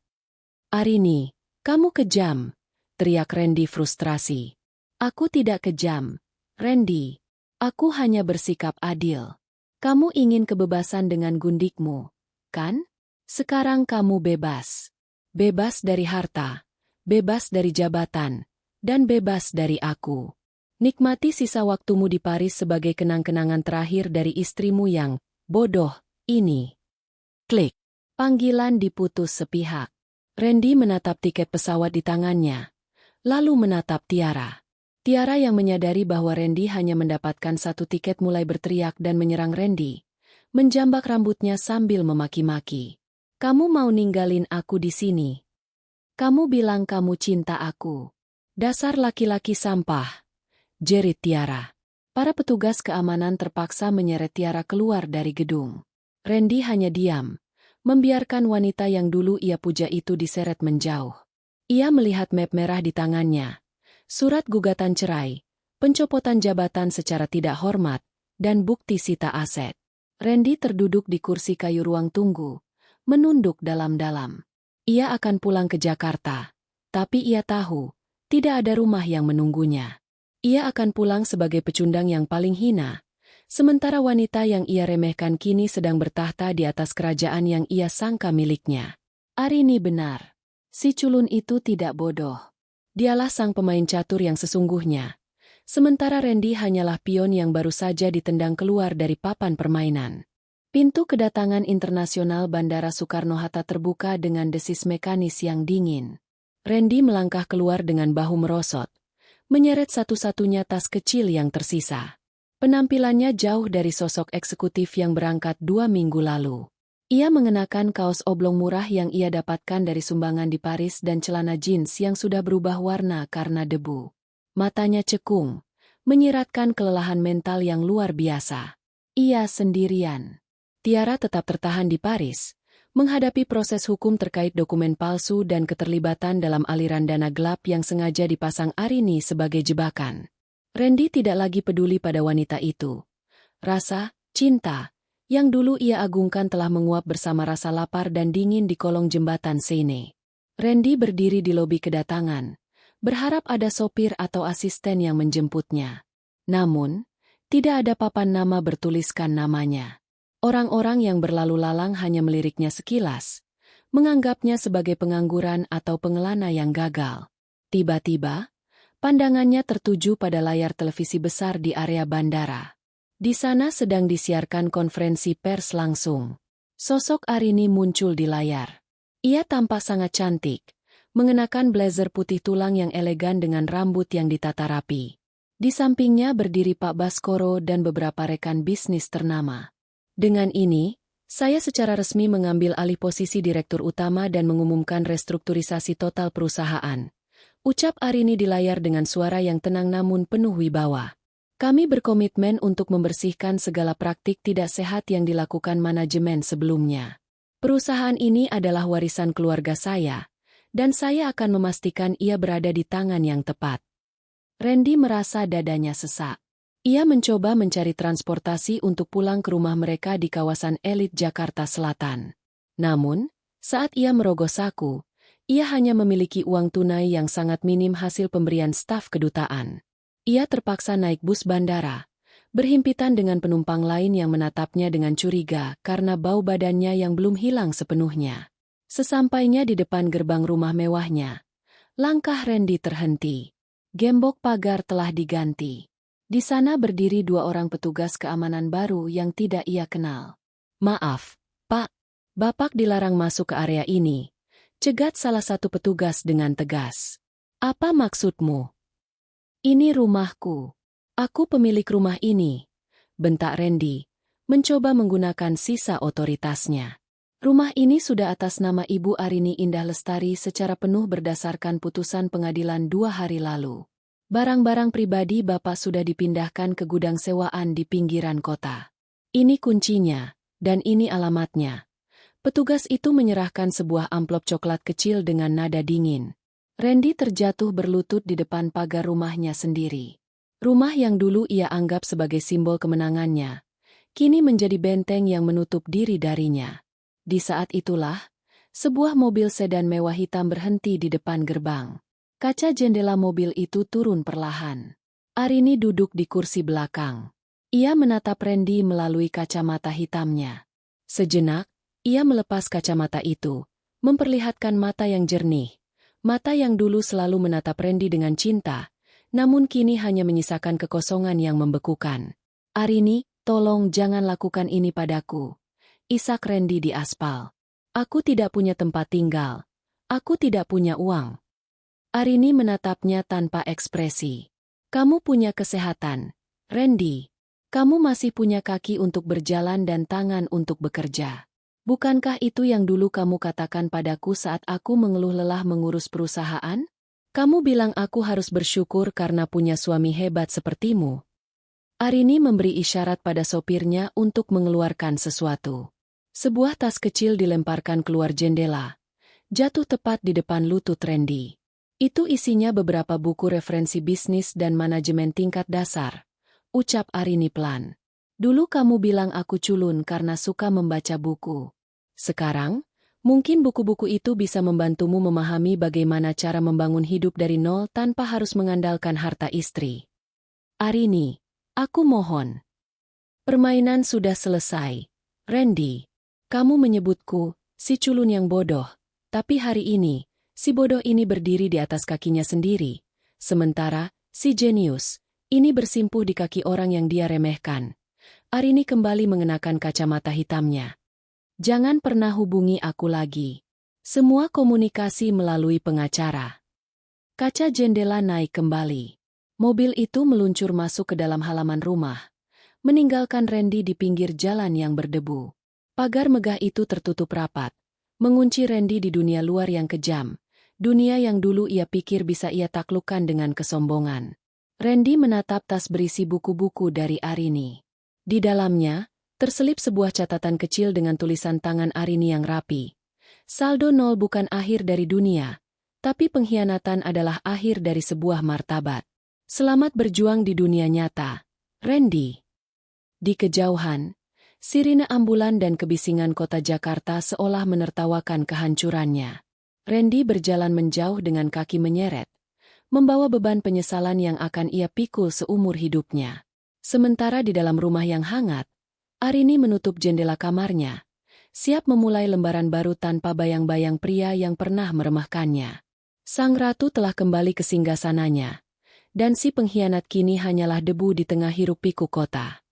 Arini, kamu kejam, teriak Randy frustrasi. Aku tidak kejam, Randy. Aku hanya bersikap adil. Kamu ingin kebebasan dengan gundikmu, kan? Sekarang kamu bebas. Bebas dari harta, bebas dari jabatan, dan bebas dari aku. Nikmati sisa waktumu di Paris sebagai kenang-kenangan terakhir dari istrimu yang bodoh ini. Klik. Panggilan diputus sepihak. Randy menatap tiket pesawat di tangannya, lalu menatap Tiara. Tiara yang menyadari bahwa Randy hanya mendapatkan satu tiket mulai berteriak dan menyerang Randy, menjambak rambutnya sambil memaki-maki. Kamu mau ninggalin aku di sini? Kamu bilang kamu cinta aku. Dasar laki-laki sampah, jerit Tiara. Para petugas keamanan terpaksa menyeret Tiara keluar dari gedung. Randy hanya diam, membiarkan wanita yang dulu ia puja itu diseret menjauh. Ia melihat map merah di tangannya, surat gugatan cerai, pencopotan jabatan secara tidak hormat, dan bukti sita aset. Randy terduduk di kursi kayu ruang tunggu, menunduk dalam-dalam. Ia akan pulang ke Jakarta, tapi ia tahu, tidak ada rumah yang menunggunya. Ia akan pulang sebagai pecundang yang paling hina, sementara wanita yang ia remehkan kini sedang bertahta di atas kerajaan yang ia sangka miliknya. Arini benar. Si culun itu tidak bodoh. Dialah sang pemain catur yang sesungguhnya. Sementara Randy hanyalah pion yang baru saja ditendang keluar dari papan permainan. Pintu kedatangan internasional Bandara Soekarno-Hatta terbuka dengan desis mekanis yang dingin. Randy melangkah keluar dengan bahu merosot, menyeret satu-satunya tas kecil yang tersisa. Penampilannya jauh dari sosok eksekutif yang berangkat 2 minggu lalu. Ia mengenakan kaos oblong murah yang ia dapatkan dari sumbangan di Paris dan celana jeans yang sudah berubah warna karena debu. Matanya cekung, menyiratkan kelelahan mental yang luar biasa. Ia sendirian. Tiara tetap tertahan di Paris, menghadapi proses hukum terkait dokumen palsu dan keterlibatan dalam aliran dana gelap yang sengaja dipasang Arini sebagai jebakan. Randy tidak lagi peduli pada wanita itu. Rasa, cinta, yang dulu ia agungkan telah menguap bersama rasa lapar dan dingin di kolong jembatan Seine. Randy berdiri di lobi kedatangan, berharap ada sopir atau asisten yang menjemputnya. Namun, tidak ada papan nama bertuliskan namanya. Orang-orang yang berlalu lalang hanya meliriknya sekilas, menganggapnya sebagai pengangguran atau pengelana yang gagal. Tiba-tiba, pandangannya tertuju pada layar televisi besar di area bandara. Di sana sedang disiarkan konferensi pers langsung. Sosok Arini muncul di layar. Ia tampak sangat cantik, mengenakan blazer putih tulang yang elegan dengan rambut yang ditata rapi. Di sampingnya berdiri Pak Baskoro dan beberapa rekan bisnis ternama. Dengan ini, saya secara resmi mengambil alih posisi direktur utama dan mengumumkan restrukturisasi total perusahaan. Ucap Arini di layar dengan suara yang tenang namun penuh wibawa. Kami berkomitmen untuk membersihkan segala praktik tidak sehat yang dilakukan manajemen sebelumnya. Perusahaan ini adalah warisan keluarga saya, dan saya akan memastikan ia berada di tangan yang tepat. Randy merasa dadanya sesak. Ia mencoba mencari transportasi untuk pulang ke rumah mereka di kawasan elit Jakarta Selatan. Namun, saat ia merogoh saku, ia hanya memiliki uang tunai yang sangat minim hasil pemberian staf kedutaan. Ia terpaksa naik bus bandara, berhimpitan dengan penumpang lain yang menatapnya dengan curiga karena bau badannya yang belum hilang sepenuhnya. Sesampainya di depan gerbang rumah mewahnya, langkah Randy terhenti. Gembok pagar telah diganti. Di sana berdiri 2 orang petugas keamanan baru yang tidak ia kenal. "Maaf, Pak. Bapak dilarang masuk ke area ini," cegat salah satu petugas dengan tegas. "Apa maksudmu?" "Ini rumahku. Aku pemilik rumah ini," bentak Randy, mencoba menggunakan sisa otoritasnya. Rumah ini sudah atas nama Ibu Arini Indah Lestari secara penuh berdasarkan putusan pengadilan 2 hari lalu. Barang-barang pribadi Bapak sudah dipindahkan ke gudang sewaan di pinggiran kota. Ini kuncinya, dan ini alamatnya. Petugas itu menyerahkan sebuah amplop coklat kecil dengan nada dingin. Randy terjatuh berlutut di depan pagar rumahnya sendiri. Rumah yang dulu ia anggap sebagai simbol kemenangannya, kini menjadi benteng yang menutup diri darinya. Di saat itulah, sebuah mobil sedan mewah hitam berhenti di depan gerbang. Kaca jendela mobil itu turun perlahan. Arini duduk di kursi belakang. Ia menatap Randy melalui kacamata hitamnya. Sejenak, ia melepas kacamata itu, memperlihatkan mata yang jernih. Mata yang dulu selalu menatap Randy dengan cinta, namun kini hanya menyisakan kekosongan yang membekukan. "Arini, tolong jangan lakukan ini padaku," isak Randy di aspal. "Aku tidak punya tempat tinggal. Aku tidak punya uang." Arini menatapnya tanpa ekspresi. "Kamu punya kesehatan, Randy. Kamu masih punya kaki untuk berjalan dan tangan untuk bekerja. Bukankah itu yang dulu kamu katakan padaku saat aku mengeluh lelah mengurus perusahaan? Kamu bilang aku harus bersyukur karena punya suami hebat sepertimu. Arini memberi isyarat pada sopirnya untuk mengeluarkan sesuatu. Sebuah tas kecil dilemparkan keluar jendela, jatuh tepat di depan lutut Randy. Itu isinya beberapa buku referensi bisnis dan manajemen tingkat dasar, ucap Arini pelan. Dulu kamu bilang aku culun karena suka membaca buku. Sekarang, mungkin buku-buku itu bisa membantumu memahami bagaimana cara membangun hidup dari nol tanpa harus mengandalkan harta istri. Arini, aku mohon. Permainan sudah selesai. Randy, kamu menyebutku, si culun yang bodoh, tapi hari ini, si bodoh ini berdiri di atas kakinya sendiri, sementara, si jenius, ini bersimpuh di kaki orang yang dia remehkan. Arini kembali mengenakan kacamata hitamnya. Jangan pernah hubungi aku lagi. Semua komunikasi melalui pengacara. Kaca jendela naik kembali. Mobil itu meluncur masuk ke dalam halaman rumah, meninggalkan Randy di pinggir jalan yang berdebu. Pagar megah itu tertutup rapat, mengunci Randy di dunia luar yang kejam, dunia yang dulu ia pikir bisa ia taklukkan dengan kesombongan. Randy menatap tas berisi buku-buku dari Arini. Di dalamnya, terselip sebuah catatan kecil dengan tulisan tangan Arini yang rapi. Saldo nol bukan akhir dari dunia, tapi pengkhianatan adalah akhir dari sebuah martabat. Selamat berjuang di dunia nyata, Randy. Di kejauhan, sirine ambulan dan kebisingan kota Jakarta seolah menertawakan kehancurannya. Randy berjalan menjauh dengan kaki menyeret, membawa beban penyesalan yang akan ia pikul seumur hidupnya. Sementara di dalam rumah yang hangat, Arini menutup jendela kamarnya, siap memulai lembaran baru tanpa bayang-bayang pria yang pernah meremehkannya. Sang ratu telah kembali ke singgasananya, dan si pengkhianat kini hanyalah debu di tengah hiruk-pikuk kota.